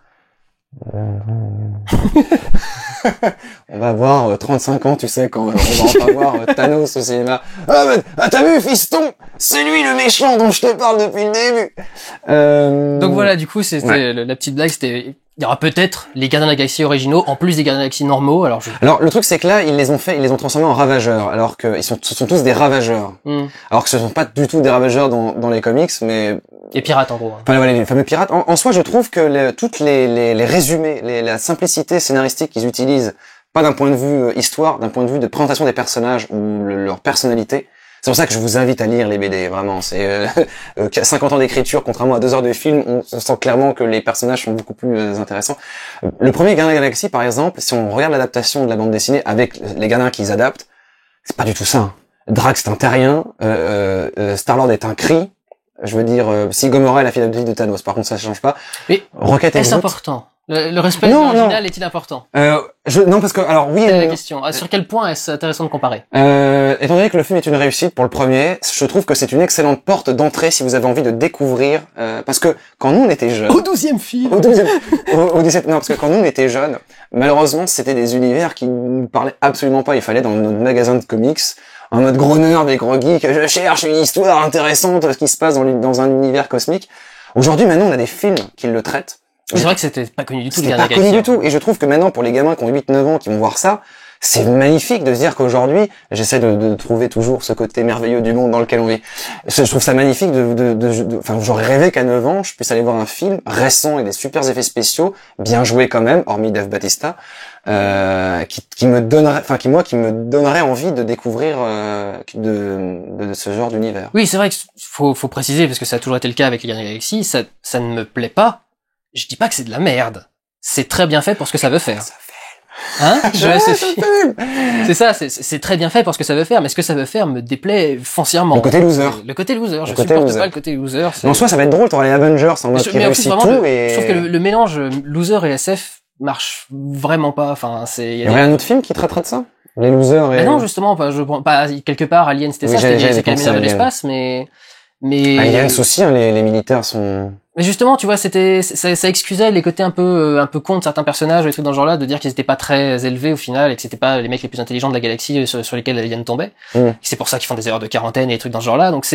On va avoir 35 ans, tu sais, quand on va enfin voir Thanos au cinéma. Ah, t'as vu, fiston? C'est lui le méchant dont je te parle depuis le début. Donc voilà, du coup, c'était la petite blague, c'était... Il y aura peut-être les Gardiens de la Galaxie originaux, en plus des Gardiens de la Galaxie normaux, alors le truc, c'est que là, ils les ont transformés en ravageurs, alors que ce sont tous des ravageurs. Alors que ce sont pas du tout des ravageurs dans les comics, mais... Les pirates, en gros. Enfin, voilà, les fameux pirates. En soi, je trouve que toutes les résumés, la simplicité scénaristique qu'ils utilisent, pas d'un point de vue histoire, d'un point de vue de présentation des personnages ou leur personnalité, c'est pour ça que je vous invite à lire les BD, vraiment. C'est 50 ans d'écriture, contrairement à 2 heures de film, on sent clairement que les personnages sont beaucoup plus intéressants. Le premier Gardien de la Galaxie, par exemple, si on regarde l'adaptation de la bande dessinée avec les gardiens qu'ils adaptent, c'est pas du tout ça. Drax c'est un terrien, Star-Lord est un Kree. Je veux dire, si Gamora est la fille adoptive de Thanos, par contre ça change pas. Mais Rocket est-ce important? Le respect original est-il important? Non, parce que, alors oui. C'est la question. Sur quel point est-ce intéressant de comparer? Étant donné que le film est une réussite pour le premier, je trouve que c'est une excellente porte d'entrée si vous avez envie de découvrir, parce que quand nous on était jeunes. Au 12e film! Au 17, non, parce que quand nous on était jeunes, malheureusement c'était des univers qui nous parlaient absolument pas. Il fallait dans notre magasin de comics, en mode gros nerd et gros geek, je cherche une histoire intéressante qui se passe dans un univers cosmique. Aujourd'hui, maintenant, on a des films qui le traitent. C'est vrai que c'était pas connu du tout. C'était pas connu du tout. Et je trouve que maintenant, pour les gamins qui ont 8-9 ans, qui vont voir ça, c'est magnifique de se dire qu'aujourd'hui, j'essaie de trouver toujours ce côté merveilleux du monde dans lequel on vit. Je trouve ça magnifique enfin, j'aurais rêvé qu'à 9 ans, je puisse aller voir un film récent et des super effets spéciaux, bien joués quand même, hormis Dave Bautista, qui me donnerait envie de découvrir, de ce genre d'univers. Oui, c'est vrai qu'il faut préciser, parce que ça a toujours été le cas avec les Gardiens de la Galaxie, ça ne me plaît pas. Je dis pas que c'est de la merde. C'est très bien fait pour ce que ça veut faire. Hein? C'est ça, c'est très bien fait pour ce que ça veut faire, mais ce que ça veut faire me déplaît foncièrement. Le côté loser. Le côté loser. Je supporte pas le côté loser. En soi, ça va être drôle, t'auras les Avengers en mode qui réussit tout et... Je trouve que le mélange loser et SF marche vraiment pas, enfin, Il y aurait un autre film qui traiterait de ça? Les losers et... Mais non, justement, pas quelque part, Alien, c'était ça, c'est quand même de l'espace, mais... Aliens aussi, hein, les militaires sont... Mais justement, tu vois, ça excusait les côtés un peu cons de certains personnages, les trucs dans ce genre-là, de dire qu'ils étaient pas très élevés au final, et que c'était pas les mecs les plus intelligents de la galaxie sur lesquels Alien tombait. C'est pour ça qu'ils font des erreurs de quarantaine et des trucs dans ce genre-là. Donc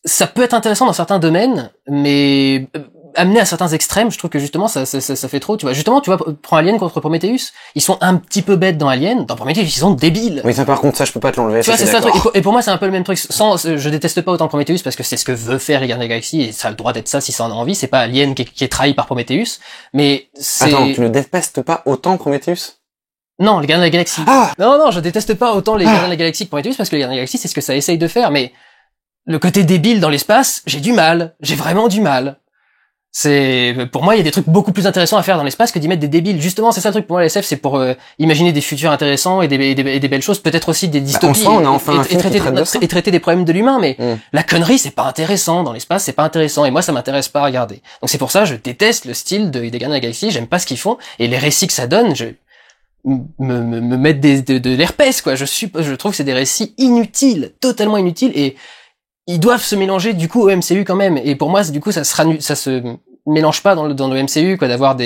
ça peut être intéressant dans certains domaines, mais amené à certains extrêmes, je trouve que justement ça fait trop, tu vois. Justement, tu vois, prends Alien contre Prometheus, ils sont un petit peu bêtes dans Alien, dans Prometheus, ils sont débiles. Oui, ça par contre, ça je peux pas te l'enlever. Tu vois, c'est ça le truc. Et pour moi, c'est un peu le même truc. Je déteste pas autant Prometheus parce que c'est ce que veut faire les Gardiens de la Galaxie et ça a le droit d'être ça si ça en a envie. C'est pas Alien qui est trahi par Prometheus, mais c'est... Attends, tu ne détestes pas autant Prometheus? Non, les Gardiens de la Galaxie. Ah! Non, je déteste pas autant les Gardiens de la Galaxie que Prometheus parce que les Gardiens de la Galaxie, c'est ce que ça essaye de faire, mais le côté débile dans l'espace, j'ai vraiment du mal. Pour moi, il y a des trucs beaucoup plus intéressants à faire dans l'espace que d'y mettre des débiles. Justement, c'est ça le truc pour moi, la SF, c'est pour imaginer des futurs intéressants et des belles choses, peut-être aussi des dystopies, on a enfin un film et traiter des problèmes de l'humain, mais la connerie, c'est pas intéressant dans l'espace, c'est pas intéressant, et moi, ça m'intéresse pas à regarder. Donc c'est pour ça, je déteste le style des Gardiens de la Galaxie, j'aime pas ce qu'ils font, et les récits que ça donne, me mettent de l'herpès, quoi. Je trouve que c'est des récits inutiles, totalement inutiles, et ils doivent se mélanger du coup au MCU quand même, et pour moi du coup ça se mélange pas dans le MCU, quoi, d'avoir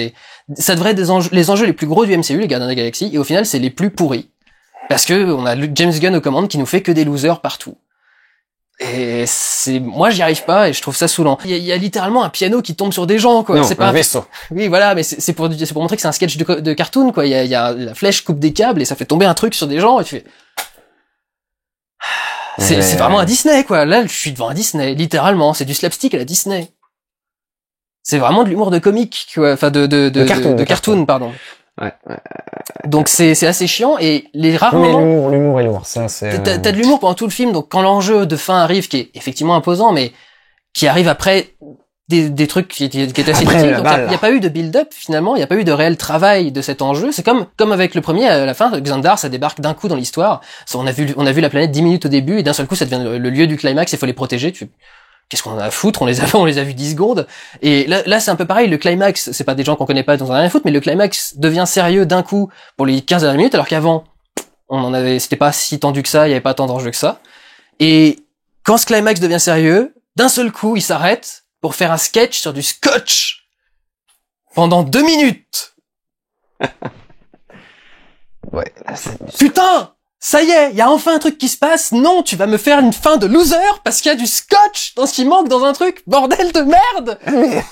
ça devrait être les enjeux les plus gros du MCU, les Gardiens de la Galaxie, et au final c'est les plus pourris parce que on a James Gunn aux commandes qui nous fait que des losers partout, et moi j'y arrive pas et je trouve ça saoulant. Il y a littéralement un piano qui tombe sur des gens, quoi. Non, c'est pas un vaisseau. Oui, voilà, mais c'est pour montrer que c'est un sketch de cartoon, quoi. Il y a la flèche coupe des câbles et ça fait tomber un truc sur des gens et tu fais... C'est vraiment un Disney, quoi. Là, je suis devant un Disney, littéralement. C'est du slapstick à la Disney. C'est vraiment de l'humour de comique, quoi. Enfin, de cartoon, pardon. Ouais. Donc c'est assez chiant, et les rares moments... l'humour est lourd, ça c'est... T'as de l'humour pendant tout le film, donc quand l'enjeu de fin arrive, qui est effectivement imposant, mais qui arrive après des trucs qui étaient assez utiles, donc il y a pas eu de build-up, finalement, il y a pas eu de réel travail de cet enjeu. C'est comme avec le premier, à la fin, Xandar, ça débarque d'un coup dans l'histoire. On a vu la planète 10 minutes au début, et d'un seul coup, ça devient le lieu du climax, il faut les protéger. Qu'est-ce qu'on en a à foutre? On les a vus 10 secondes. Et là, c'est un peu pareil. Le climax, c'est pas des gens qu'on connaît pas, dont on a rien à foutre, mais le climax devient sérieux d'un coup pour les 15 dernières minutes, alors qu'avant, c'était pas si tendu que ça, il y avait pas tant d'enjeux que ça. Et quand ce climax devient sérieux, d'un seul coup, il s'arrête pour faire un sketch sur du scotch pendant 2 minutes. Ouais. Putain! Ça y est, il y a enfin un truc qui se passe. Non, tu vas me faire une fin de loser parce qu'il y a du scotch dans ce qui manque dans un truc. Bordel de merde! Mais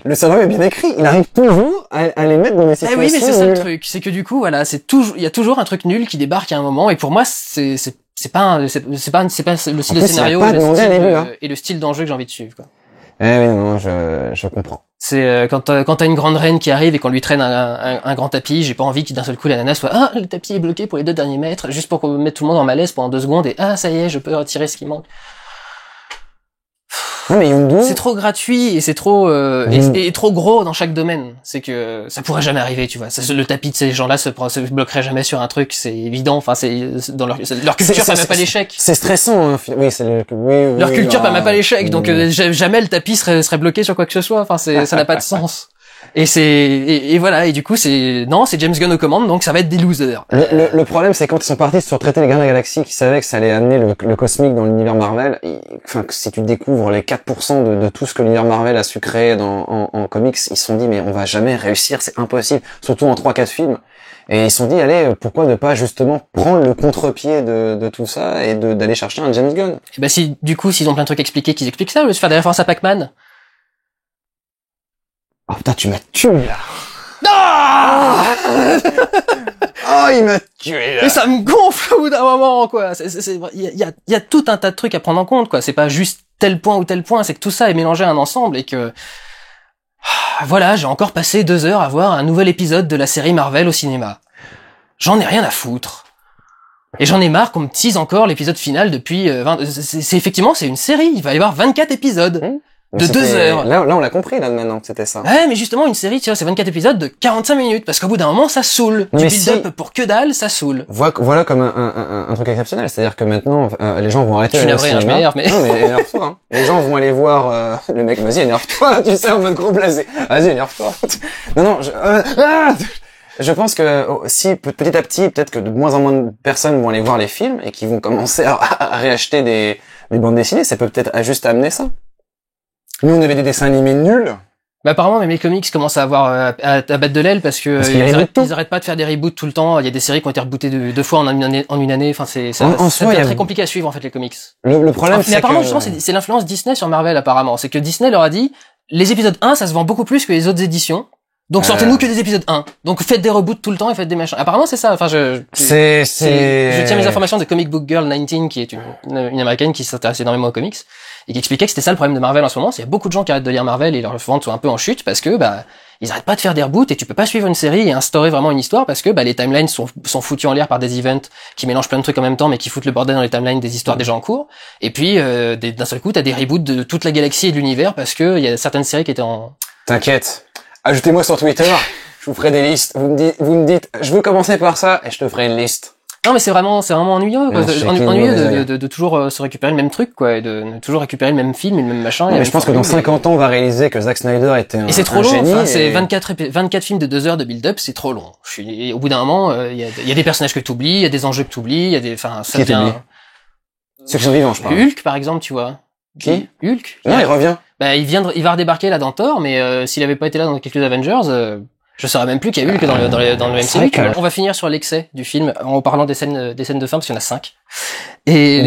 le scénario est bien écrit. Il arrive toujours à les mettre dans des situations. Oui, mais c'est ça le truc. C'est que du coup, voilà, il y a toujours un truc nul qui débarque à un moment. Et pour moi, c'est pas le style de scénario et le style d'enjeu que j'ai envie de suivre, quoi. Oui, non, je comprends. C'est quand t'as une grande reine qui arrive et qu'on lui traîne un grand tapis, j'ai pas envie que d'un seul coup la nana soit le tapis est bloqué pour les 2 derniers mètres, juste pour mettre tout le monde en malaise pendant 2 secondes et ça y est, je peux retirer ce qui manque. Non, mais Yondu... C'est trop gratuit et c'est trop et trop gros dans chaque domaine. C'est que ça pourrait jamais arriver, tu vois. Le tapis de ces gens-là se bloquerait jamais sur un truc, c'est évident. Enfin, c'est dans leur culture, ça permet pas l'échec. C'est stressant, hein. Oui, leur culture permet pas l'échec, donc jamais le tapis serait bloqué sur quoi que ce soit. Enfin, ça n'a pas de sens. Et voilà, et du coup c'est James Gunn aux commandes, donc ça va être des losers. Le problème, c'est quand ils sont partis sur traiter les Gardiens de la Galaxie, qui savaient que ça allait amener le cosmique dans l'univers Marvel. Enfin, si tu découvres les 4% de tout ce que l'univers Marvel a su créer en comics, ils se sont dit mais on va jamais réussir, c'est impossible, surtout en 3-4 films. Et ils se sont dit allez, pourquoi ne pas justement prendre le contre-pied de tout ça et d'aller chercher un James Gunn. Et bah s'ils ont plein de trucs expliqués, qu'ils expliquent ça, au lieu de faire des références à Pac-Man. Oh putain, tu m'as tué là. Oh, il m'a tué là. Et ça me gonfle au bout d'un moment, quoi. Il y a tout un tas de trucs à prendre en compte, quoi. C'est pas juste tel point ou tel point, c'est que tout ça est mélangé à un ensemble et que voilà, j'ai encore passé 2 heures à voir un nouvel épisode de la série Marvel au cinéma. J'en ai rien à foutre. Et j'en ai marre qu'on me tease encore l'épisode final depuis c'est effectivement, c'est une série, il va y avoir 24 épisodes. Mais de 2 heures. Là, on l'a compris, là, maintenant, que c'était ça. Ouais, mais justement, une série, tu vois, c'est 24 épisodes de 45 minutes, parce qu'au bout d'un moment, ça saoule. Du build-up pour que dalle, ça saoule. Voilà comme un truc exceptionnel. C'est-à-dire que maintenant, les gens vont arrêter de cinéma. Je m'énerve, mais... Non, mais énerve-toi, hein. Les gens vont aller voir, le mec, vas-y, énerve-toi, tu sais, en mode gros blasé. Vas-y, énerve-toi. Non, je pense que si petit à petit, peut-être que de moins en moins de personnes vont aller voir les films et qui vont commencer à réacheter des bandes dessinées, ça peut peut-être juste amener ça. Nous, on avait des dessins animés nuls. Bah apparemment, même les comics commenccommencent à avoir à battre de l'aile parce que ils arrêtent pas de faire des reboots tout le temps. Il y a des séries qui ont été rebootées deux fois en une année. Enfin, c'est très compliqué à suivre en fait les comics. Le problème, c'est mais apparemment, justement, c'est l'influence Disney sur Marvel apparemment. C'est que Disney leur a dit les épisodes 1, ça se vend beaucoup plus que les autres éditions. Donc sortez-nous que des épisodes 1. Donc faites des reboots tout le temps et faites des machins. Apparemment c'est ça. Enfin je tiens mes informations de Comic Book Girl 19 qui est une américaine qui s'intéresse énormément aux comics et qui expliquait que c'était ça le problème de Marvel en ce moment. Il y a beaucoup de gens qui arrêtent de lire Marvel et leurs ventes sont un peu en chute parce que ils arrêtent pas de faire des reboots et tu peux pas suivre une série et instaurer vraiment une histoire parce que les timelines sont foutus en l'air par des events qui mélangent plein de trucs en même temps mais qui foutent le bordel dans les timelines des histoires déjà en cours. Et puis d'un seul coup t'as des reboots de toute la galaxie et de l'univers parce que il y a certaines séries qui étaient en... T'inquiète. Ajoutez-moi sur Twitter, je vous ferai des listes. Vous me dites, je veux commencer par ça, et je te ferai une liste. Non, mais c'est vraiment ennuyeux, quoi. Ennuyeux de toujours se récupérer le même truc, quoi, et de toujours récupérer le même film, le même machin. Mais je pense que dans 50 ans, on va réaliser que Zack Snyder était un génie. Et c'est trop long, enfin, c'est 24 films de 2 heures de build-up, c'est trop long. Au bout d'un moment, il y a des personnages que t'oublies, il y a des enjeux que t'oublies, il y a des, enfin, ça devient... Ceux qui sont vivants, je parle. Hulk, par exemple, tu vois. Qui? Hulk. Non, il revient. Il va redébarquer là dans Thor, mais s'il avait pas été là dans quelques Avengers, je saurais même plus qu'il y a Hulk dans le MCU. On va finir sur l'excès du film en parlant des scènes de fin parce qu'il y en a 5. Et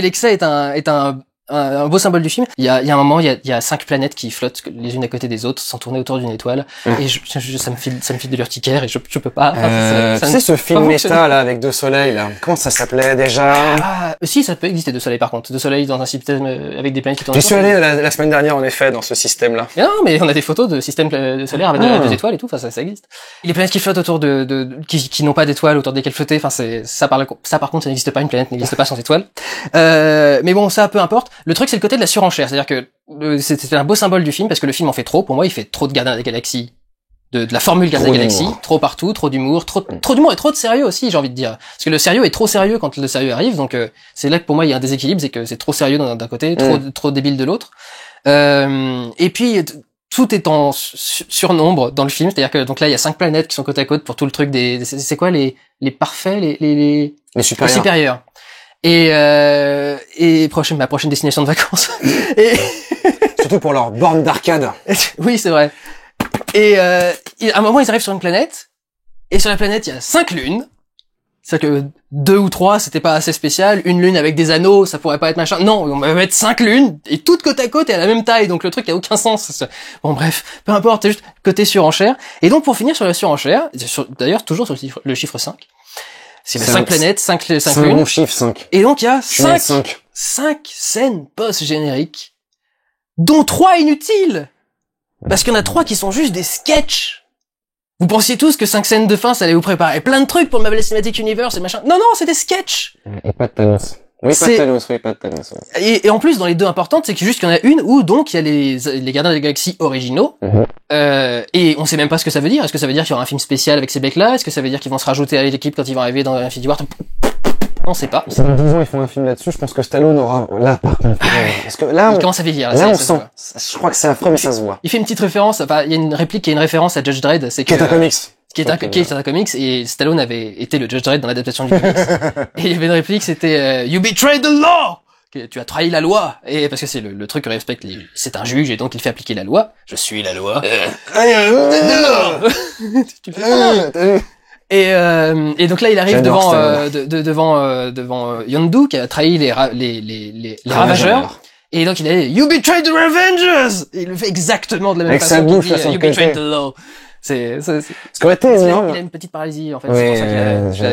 l'excès est un beau symbole du film. Il y a un moment, il y a 5 planètes qui flottent les unes à côté des autres, sans tourner autour d'une étoile. Et ça me file de l'urticaire et je peux pas. Tu sais ce film méta là avec 2 soleils là. Comment ça s'appelait déjà? Si, ça peut exister 2 soleils par contre. 2 soleils dans un système avec des planètes qui tournent. Je suis allé la semaine dernière en effet dans ce système là. Non, mais on a des photos de systèmes solaires avec 2 étoiles et tout. Enfin, ça existe. Les planètes qui flottent autour qui n'ont pas d'étoiles autour desquelles flotter. Enfin, ça par contre, ça n'existe pas. Une planète n'existe pas sans étoiles. Mais bon, ça peu importe. Le truc, c'est le côté de la surenchère. C'est-à-dire que c'était un beau symbole du film parce que le film en fait trop. Pour moi, il fait trop de Gardiens des Galaxies, de la formule Gardiens des Galaxies, trop partout, trop d'humour, trop d'humour et trop de sérieux aussi, j'ai envie de dire. Parce que le sérieux est trop sérieux quand le sérieux arrive. Donc c'est là que pour moi il y a un déséquilibre, c'est que c'est trop sérieux d'un côté, trop débile de l'autre. Et puis tout est en surnombre dans le film. C'est-à-dire que donc là il y a 5 planètes qui sont côte à côte pour tout le truc c'est quoi les parfaits, les supérieurs. Et ma prochaine destination de vacances. Surtout pour leur borne d'arcade. Oui, c'est vrai. Et à un moment, ils arrivent sur une planète. Et sur la planète, il y a 5 lunes. C'est-à-dire que 2 ou 3, c'était pas assez spécial. Une lune avec des anneaux, ça pourrait pas être machin. Non, on va mettre 5 lunes. Et toutes côte à côte et à la même taille. Donc le truc a aucun sens. Bon, bref. Peu importe, c'est juste côté surenchère. Et donc, pour finir sur la surenchère, d'ailleurs, toujours sur le chiffre 5. C'est 5 planètes, 5 lunes. C'est un bon chiffre, 5. Et donc, il y a 5 scènes post-génériques, dont 3 inutiles. Parce qu'il y en a 3 qui sont juste des sketchs. Vous pensiez tous que 5 scènes de fin, ça allait vous préparer plein de trucs pour le Marvel Cinematic Universe et machin. Non, c'est des sketchs. Et pas de Thanos. Oui, pas de Thanos. Et en plus, dans les 2 importantes, c'est qu'il y en a une où, donc, il y a les Gardiens de la Galaxie originaux. Et on sait même pas ce que ça veut dire. Est-ce que ça veut dire qu'il y aura un film spécial avec ces mecs-là? Est-ce que ça veut dire qu'ils vont se rajouter à l'équipe quand ils vont arriver dans Infinity War? On sait pas. Si dans 10 ans ils font un film là-dessus, je pense que Stallone aura, là, par contre, parce que là, il commence à vieillir. Là, on sent. Je crois que c'est affreux, mais ça se voit. Il fait une petite référence, enfin, il y a une réplique qui est une référence à Judge Dredd, c'est que... Qui est un comics. Qui est un comics, et Stallone avait été le Judge Dredd dans l'adaptation du comics. Et il y avait une réplique, c'était, You betrayed the law! Tu as trahi la loi. Et parce que c'est le truc que respecte c'est un juge, et donc il fait appliquer la loi. Je suis la loi. Tu fais ça. Et donc là, il arrive devant Yondu, qui a trahi les Ravageurs. Et donc il a dit, You betrayed the Revengers! Et il le fait exactement de la même façon. Avec sa bouche, façon You betrayed the law. Ce qu'aurait été énorme. Il a une petite paralysie, en fait. Oui, c'est pour ça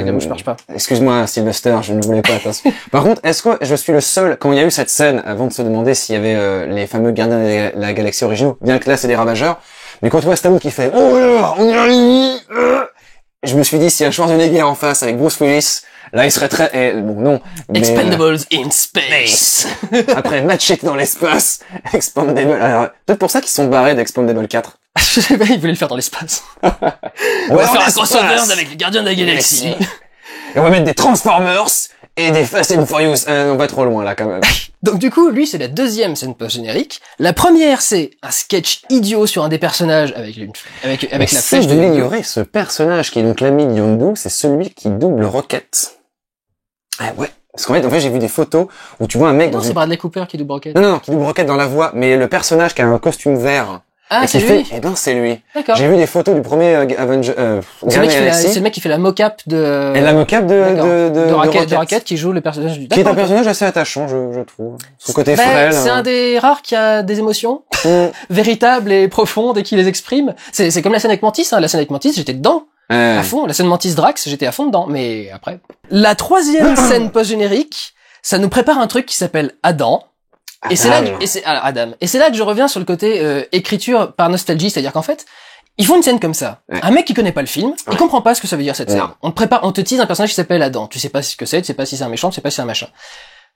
qu'il a, je marche pas. Excuse-moi, Sylvester, je ne voulais pas, attention. Par contre, est-ce que je suis le seul, quand il y a eu cette scène, avant de se demander s'il y avait, les fameux Gardiens de la Galaxie originaux, bien que là, c'est des Ravageurs, mais quand on voit Stallone qui fait, oh là, on y arrive, je me suis dit, s'il y a Schwarzenegger en face avec Bruce Willis, Là, il serait très... bon, non. Expendables in space. Après, Magic dans l'espace. Expandable... Alors, peut-être pour ça qu'ils sont barrés d'Expandable 4. Je sais pas, ils voulaient le faire dans l'espace. On va faire un crossover avec les Gardiens de la Galaxie. Et on va mettre des Transformers et des Fast and Furious. On va trop loin, là, quand même. Donc du coup, lui, c'est la deuxième scène post-générique. La première, c'est un sketch idiot sur un des personnages avec la flèche de l'ignorer, ce personnage qui est donc l'ami de Yondu, c'est celui qui double Rocket. Ah ouais. Parce qu'en fait, j'ai vu des photos où tu vois un mec... Non, c'est Bradley Cooper qui double Rocket. Non, qui double Rocket dans la voix, mais le personnage qui a un costume vert... Ah, c'est lui. Eh ben, c'est lui. D'accord. J'ai vu des photos du premier Avenger. C'est le mec qui fait la mocap de. Et la mocap de Rocket qui joue le personnage du. Qui est un personnage assez attachant, je trouve. Son côté frêle. C'est un des rares qui a des émotions véritables et profondes et qui les exprime. C'est comme la scène avec Mantis. La scène avec Mantis, j'étais dedans. À fond. La scène Mantis Drax, j'étais à fond dedans. Mais après. La troisième scène post-générique, ça nous prépare un truc qui s'appelle Adam. Et c'est là que je reviens sur le côté écriture par nostalgie, c'est-à-dire qu'en fait, ils font une scène comme ça. Ouais. Un mec qui connaît pas le film, il comprend pas ce que ça veut dire cette scène. On te tease un personnage qui s'appelle Adam. Tu sais pas ce que c'est, tu sais pas si c'est un méchant, tu sais pas si c'est un machin.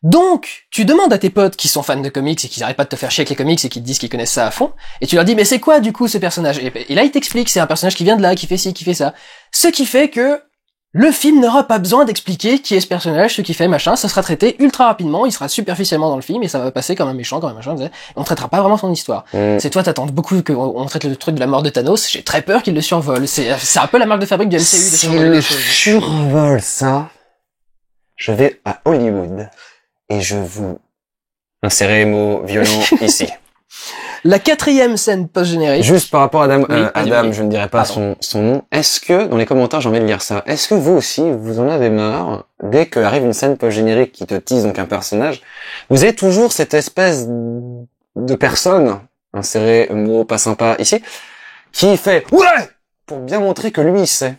Donc, tu demandes à tes potes qui sont fans de comics et qui n'arrêtent pas de te faire chier avec les comics et qui te disent qu'ils connaissent ça à fond, et tu leur dis mais c'est quoi du coup ce personnage et là ils t'expliquent c'est un personnage qui vient de là, qui fait ci, qui fait ça. Ce qui fait que le film n'aura pas besoin d'expliquer qui est ce personnage, ce qui fait machin, ça sera traité ultra rapidement, il sera superficiellement dans le film et ça va passer comme un méchant, comme un machin, et on traitera pas vraiment son histoire. C'est toi t'attends beaucoup qu'on traite le truc de la mort de Thanos, j'ai très peur qu'il le survole, c'est un peu la marque de fabrique du MCU de survoler les choses. Survole ça, je vais à Hollywood et je vous insérer mots violents ici. La quatrième scène post-générique. Juste par rapport à Adam, je ne dirai pas son nom. Est-ce que, dans les commentaires, j'ai envie de lire ça, est-ce que vous aussi, vous en avez marre, dès qu'arrive une scène post-générique qui te tease donc un personnage, vous avez toujours cette espèce de personne, inséré mot pas sympa ici, qui fait « Ouais !» pour bien montrer que lui, il sait.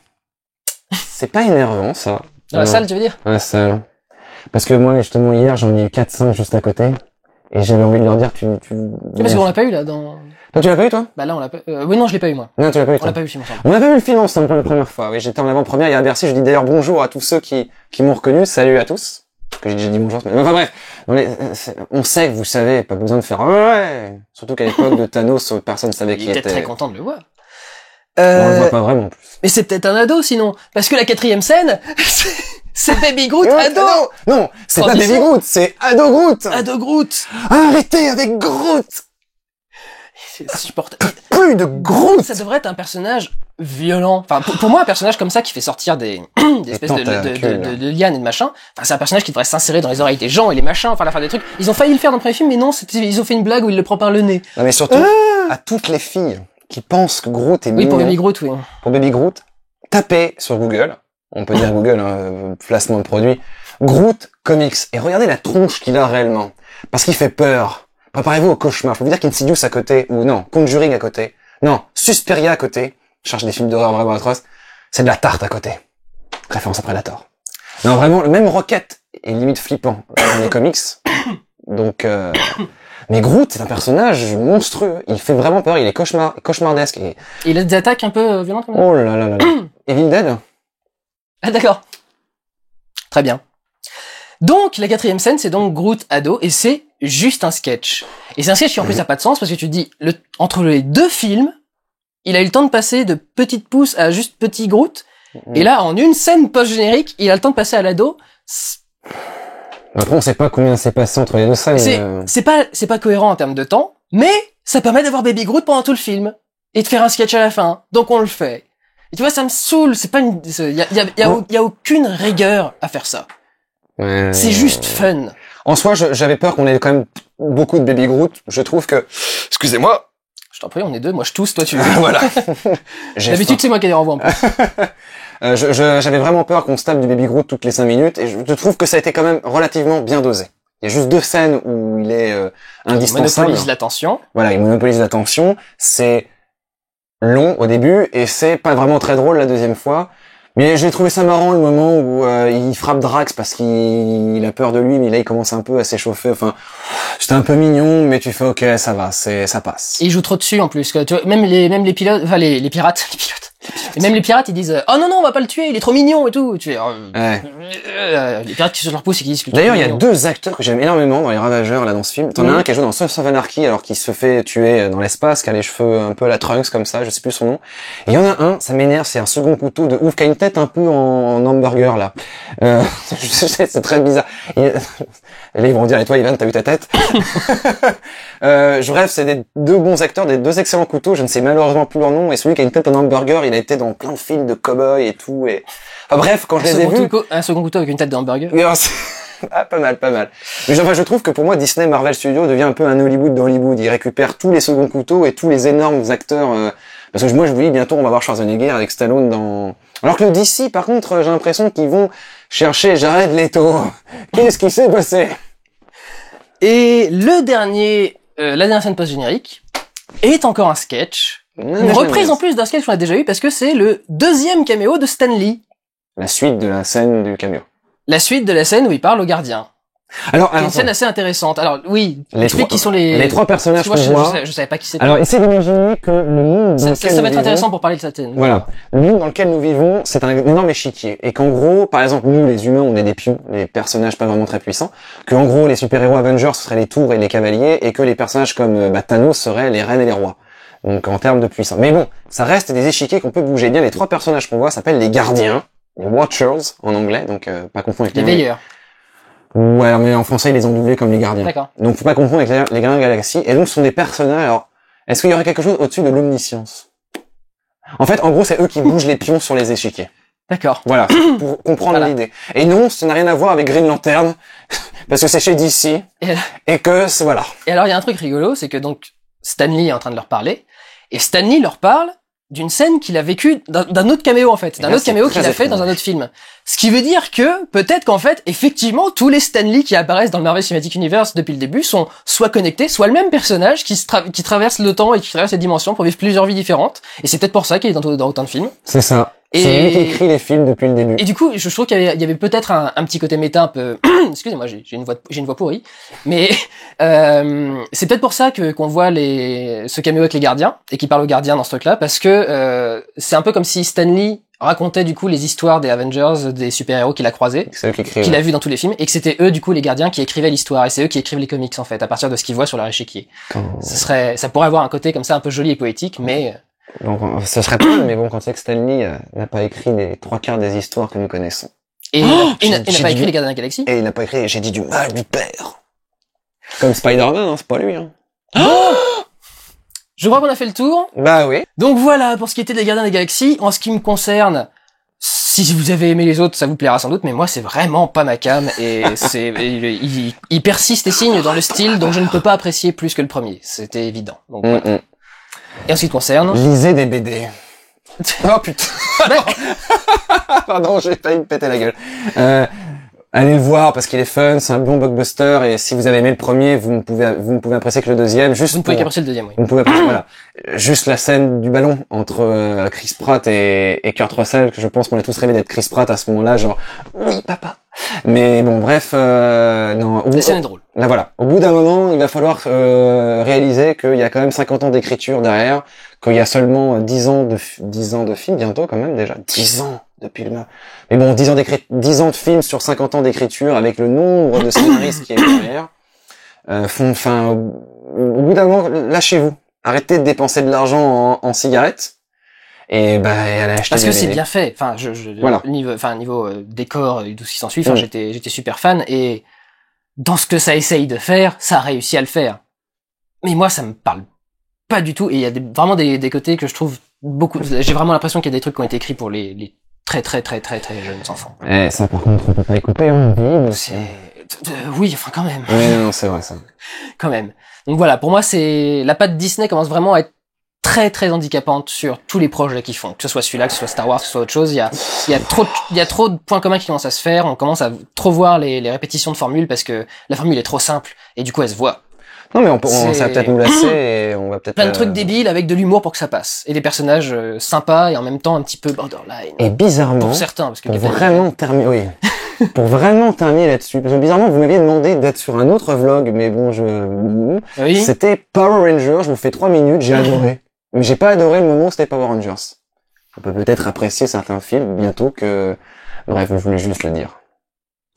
C'est pas énervant, ça. Dans la salle, tu veux dire? Dans la salle. Parce que moi, justement, hier, j'en ai eu 4-5 juste à côté. Et j'avais envie de leur dire, parce qu'on l'a pas eu, là, dans... Toi, tu l'as pas eu, toi? Bah là, on l'a pas, oui, non, je l'ai pas eu, moi. Non, tu l'as pas eu, toi. On l'a pas eu le film ensemble. On a pas vu le film ensemble pour la première fois. Oui, j'étais en avant-première, il y a à Bercy, je dis d'ailleurs bonjour à tous ceux qui m'ont reconnu. Salut à tous. Que j'ai déjà dit bonjour. Mais enfin bref. On sait que vous savez, pas besoin de faire, ouais. Surtout qu'à l'époque de Thanos, personne savait qui était. Il était très content de le voir. On le voit pas vraiment, en plus. Mais c'est peut-être un ado, sinon. Parce que la quatrième scène, c'est Baby Groot, ado! Non, c'est pas Baby Groot, c'est Ado Groot! Ado Groot! Arrêtez avec Groot! C'est insupportable. Plus de Groot! Ça devrait être un personnage violent. Enfin, pour moi, un personnage comme ça qui fait sortir des espèces de lianes et de machins. Enfin, c'est un personnage qui devrait s'insérer dans les oreilles des gens et les machins, enfin, faire des trucs. Ils ont failli le faire dans le premier film, mais non, ils ont fait une blague où il le prend par le nez. Non, mais surtout, à toutes les filles qui pensent que Groot est mignon. Oui, pour Baby Groot, oui. Pour Baby Groot, tapez sur Google. On peut dire Google, placement de produit. Groot Comics. Et regardez la tronche qu'il a réellement. Parce qu'il fait peur. Préparez-vous au cauchemar. Faut vous dire qu'Insidious à côté, ou non, Conjuring à côté. Non, Suspiria à côté. Je cherche des films d'horreur vraiment atroces. C'est de la tarte à côté. Référence à Predator. Non, vraiment, même Rocket est limite flippant dans les comics. Donc, mais Groot, c'est un personnage monstrueux. Il fait vraiment peur. Il est cauchemardesque. Et il a des attaques un peu violentes comme ça. Oh là là là là. Evil Dead? Ah, d'accord. Très bien. Donc, la quatrième scène, c'est donc Groot ado, et c'est juste un sketch. Et c'est un sketch qui en plus n'a pas de sens, parce que tu te dis, entre les deux films, il a eu le temps de passer de petite pouce à juste petit Groot, et là, en une scène post-générique, il a le temps de passer à l'ado. Après, on sait pas combien s'est passé entre les deux scènes. C'est pas cohérent en termes de temps, mais ça permet d'avoir Baby Groot pendant tout le film, et de faire un sketch à la fin. Donc on le fait. Et tu vois, ça me saoule, c'est pas y a aucune rigueur à faire ça. Ouais. C'est juste fun. En soi, j'avais peur qu'on ait quand même beaucoup de Baby Groot. Je trouve que, excusez-moi. Je t'en prie, on est deux, moi je tousse, toi tu... Voilà. D'habitude, c'est moi qui les renvoie en plus. J'avais vraiment peur qu'on se tape du Baby Groot toutes les 5 minutes, et je trouve que ça a été quand même relativement bien dosé. Il y a juste 2 scènes où il est indispensable. Il monopolise l'attention. Voilà, il monopolise l'attention. C'est long au début, et c'est pas vraiment très drôle la deuxième fois. Mais j'ai trouvé ça marrant le moment où il frappe Drax parce qu'il a peur de lui, mais là il commence un peu à s'échauffer. Enfin, c'était un peu mignon, mais tu fais ok, ça va, ça passe. Et il joue trop dessus en plus. Tu vois, même les pilotes, enfin les pirates, Et même les pirates, ils disent oh non, on va pas le tuer, il est trop mignon et tout. Tu fais, les pirates qui se leur poussent et qui disent que D'ailleurs, il y a deux acteurs que j'aime énormément dans les Ravageurs, là, dans ce film. T'en as un qui a joué dans Sons of Anarchy, alors qu'il se fait tuer dans l'espace, qui a les cheveux un peu à la Trunks, comme ça, je sais plus son nom. Et il y en a un, ça m'énerve, c'est un second couteau de ouf, qui a une tête un peu en hamburger, là. Je sais, c'est très bizarre. Là, ils vont dire, et toi, Ivan, t'as vu ta tête? Bref, c'est deux bons acteurs, des deux excellents couteaux, je ne sais malheureusement plus leur nom, et celui qui a une tête en hamburger, il a été dans plein de films de cow-boy et tout, et... Enfin, bref, quand je les ai vus... Un second couteau avec une tête de hamburger. Ah, pas mal. Mais enfin, je trouve que pour moi, Disney Marvel Studios devient un peu un Hollywood d'Hollywood. Ils récupèrent tous les seconds couteaux et tous les énormes acteurs, parce que moi, je vous dis, bientôt, on va voir Schwarzenegger avec Stallone dans... Alors que le DC, par contre, j'ai l'impression qu'ils vont chercher Jared Leto. Qu'est-ce qui s'est passé? Et la dernière scène post-générique est encore un sketch. Une reprise en plus d'un sketch qu'on a déjà eu parce que c'est le deuxième caméo de Stan Lee. La suite de la scène du caméo. La suite de la scène où il parle au gardien. Alors, une scène assez intéressante. Alors, oui, explique qui sont les trois personnages qu'on voit. Je savais pas qui c'était. Alors, essayez d'imaginer que le monde dans lequel ça va être intéressant pour parler de cette scène. Voilà. Le monde dans lequel nous vivons, c'est un énorme échiquier. Et qu'en gros, par exemple, nous, les humains, on est des pions, les personnages pas vraiment très puissants. Qu'en gros, les super-héros Avengers seraient les tours et les cavaliers, et que les personnages comme Thanos seraient les reines et les rois. Donc, en termes de puissance. Mais bon, ça reste des échiquiers qu'on peut bouger. Bien, les trois personnages qu'on voit s'appellent les gardiens, les Watchers, en anglais, donc pas confondre avec les veilleurs. Ouais, mais en français, ils les ont doublés comme les gardiens. D'accord. Donc, faut pas confondre avec les Gardiens de la Galaxie. Et donc, ce sont des personnages. Alors, est-ce qu'il y aurait quelque chose au-dessus de l'omniscience? En fait, en gros, c'est eux qui bougent les pions sur les échiquiers. D'accord. Voilà, pour comprendre l'idée. Et non, ça n'a rien à voir avec Green Lantern, parce que c'est chez DC, et que c'est, voilà. Et alors, il y a un truc rigolo, c'est que donc, Stan Lee est en train de leur parler, et Stan Lee leur parle d'une scène qu'il a vécue, d'un autre caméo en fait, d'un autre caméo qu'il a fait dans un autre film. Ce qui veut dire que, peut-être qu'en fait, effectivement, tous les Stan Lee qui apparaissent dans le Marvel Cinematic Universe depuis le début sont soit connectés, soit le même personnage qui traverse le temps et qui traverse les dimensions pour vivre plusieurs vies différentes. Et c'est peut-être pour ça qu'il est dans autant de films. C'est ça. C'est lui qui écrit les films depuis le début. Et du coup, je trouve qu'il y avait peut-être un petit côté méta un peu... Excusez-moi, j'ai une voix pourrie. Mais c'est peut-être pour ça qu'on voit ce caméo avec les gardiens et qui parle aux gardiens dans ce truc-là, parce que c'est un peu comme si Stan Lee racontait du coup les histoires des Avengers, des super-héros qu'il a croisés, qu'il a vu dans tous les films, et que c'était eux du coup les gardiens qui écrivaient l'histoire, et c'est eux qui écrivent les comics en fait, à partir de ce qu'ils voient sur leur échiquier. Ça pourrait avoir un côté comme ça un peu joli et poétique, mais... Donc, ce serait pas mal, mais bon, quand c'est que Stan Lee n'a pas écrit les 3/4 des histoires que nous connaissons. Et il n'a pas écrit les Gardiens de la Galaxie. Et il n'a pas écrit J'ai dit du mal du père. Comme Spider-Man, hein, c'est pas lui, hein. Je crois qu'on a fait le tour. Bah oui. Donc voilà, pour ce qui était des Gardiens de la Galaxie, en ce qui me concerne, si vous avez aimé les autres, ça vous plaira sans doute, mais moi c'est vraiment pas ma cam, et il persiste et signe dans le style dont je ne peux pas apprécier plus que le premier. C'était évident. Donc, voilà. Et en ce qui te concerne... Lisez des BD. Oh putain. Pardon, j'ai failli me péter la gueule. Allez le voir parce qu'il est fun, c'est un bon blockbuster, et si vous avez aimé le premier, vous ne pouvez apprécier que le deuxième. Juste vous ne pouvez qu'apprécier le deuxième, oui. Vous ne pouvez apprécier, voilà. Juste la scène du ballon entre Chris Pratt et Kurt Russell, que je pense qu'on est tous rêvé d'être Chris Pratt à ce moment-là, genre oui papa. Mais bon, bref, non. La scène est drôle. Là voilà. Au bout d'un moment, il va falloir réaliser qu'il y a quand même 50 ans d'écriture derrière, qu'il y a seulement 10 ans de films bientôt quand même déjà. 10 ans depuis le... Mais bon, 10 ans de films sur 50 ans d'écriture avec le nombre de scénaristes qui est derrière. Au bout d'un moment, lâchez-vous. Arrêtez de dépenser de l'argent en cigarettes. Et allez acheter parce des que c'est BD. bien fait. Enfin, voilà. Niveau décor et tout ce qui s'ensuit. Enfin, j'étais super fan, et dans ce que ça essaye de faire, ça a réussi à le faire. Mais moi, ça me parle pas du tout. Et il y a vraiment des côtés que je trouve beaucoup. J'ai vraiment l'impression qu'il y a des trucs qui ont été écrits pour les très jeunes enfants. Ça, par contre, on peut pas y couper, hein. Oui, enfin, quand même. Oui, non, c'est vrai, ça. Quand même. Donc voilà, pour moi, la patte Disney commence vraiment à être très handicapante sur tous les projets qu'ils font, que ce soit celui-là, que ce soit Star Wars, que ce soit autre chose. Il y a trop de points communs qui commencent à se faire. On commence à trop voir les répétitions de formules parce que la formule est trop simple et du coup elle se voit. Non mais ça va peut-être nous lasser et on va peut-être... Plein de trucs débiles avec de l'humour pour que ça passe. Et des personnages sympas et en même temps un petit peu borderline. Et bizarrement... Pour certains, parce que... Pour vraiment terminer... Oui. Pour vraiment terminer là-dessus. Parce que bizarrement, vous m'aviez demandé d'être sur un autre vlog, mais bon, oui. C'était Power Rangers, je vous fais 3 minutes, j'ai adoré. Mais j'ai pas adoré le moment où c'était Power Rangers. On peut peut-être apprécier certains films bientôt que... Bref, je voulais juste le dire.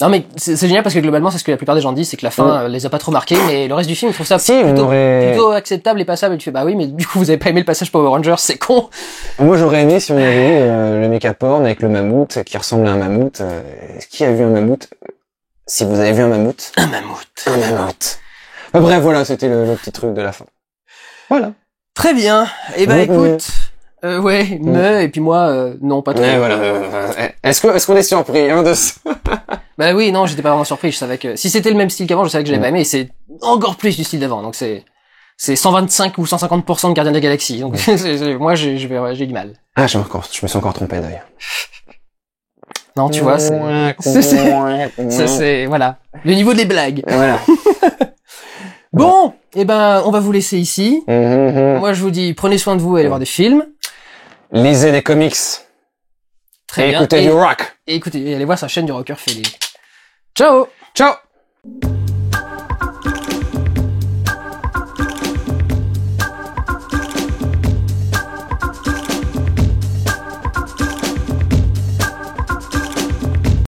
Non mais c'est génial parce que globalement c'est ce que la plupart des gens disent, c'est que la fin les a pas trop marqués, mais le reste du film je trouve ça plutôt acceptable et passable, et tu fais bah oui mais du coup vous avez pas aimé le passage Power Rangers, c'est con. Moi j'aurais aimé si on avait eu le méca porn avec le mammouth qui ressemble à un mammouth. Qui a vu un mammouth? Si vous avez vu un mammouth. Un mammouth. Un mammouth. Bref voilà, c'était le petit truc de la fin. Voilà. Très bien. Et bah écoute, et puis moi non pas trop. Voilà. Est-ce qu'on est surpris de ça? Bah oui, non, j'étais pas vraiment surpris, je savais que si c'était le même style qu'avant, je savais que je l'avais pas aimé, et c'est encore plus du style d'avant. Donc c'est 125 ou 150% de Gardiens de la Galaxie. Donc moi j'ai du mal. Ah, je me suis encore trompé d'œil. Non, tu vois, c'est voilà, le niveau des blagues. Voilà. Bon, et ben on va vous laisser ici. Moi je vous dis prenez soin de vous et allez voir des films. Lisez des comics. Très bien. Écoutez du rock. Et écoutez, allez voir sa chaîne du Rocker Félix. Ciao. Ciao.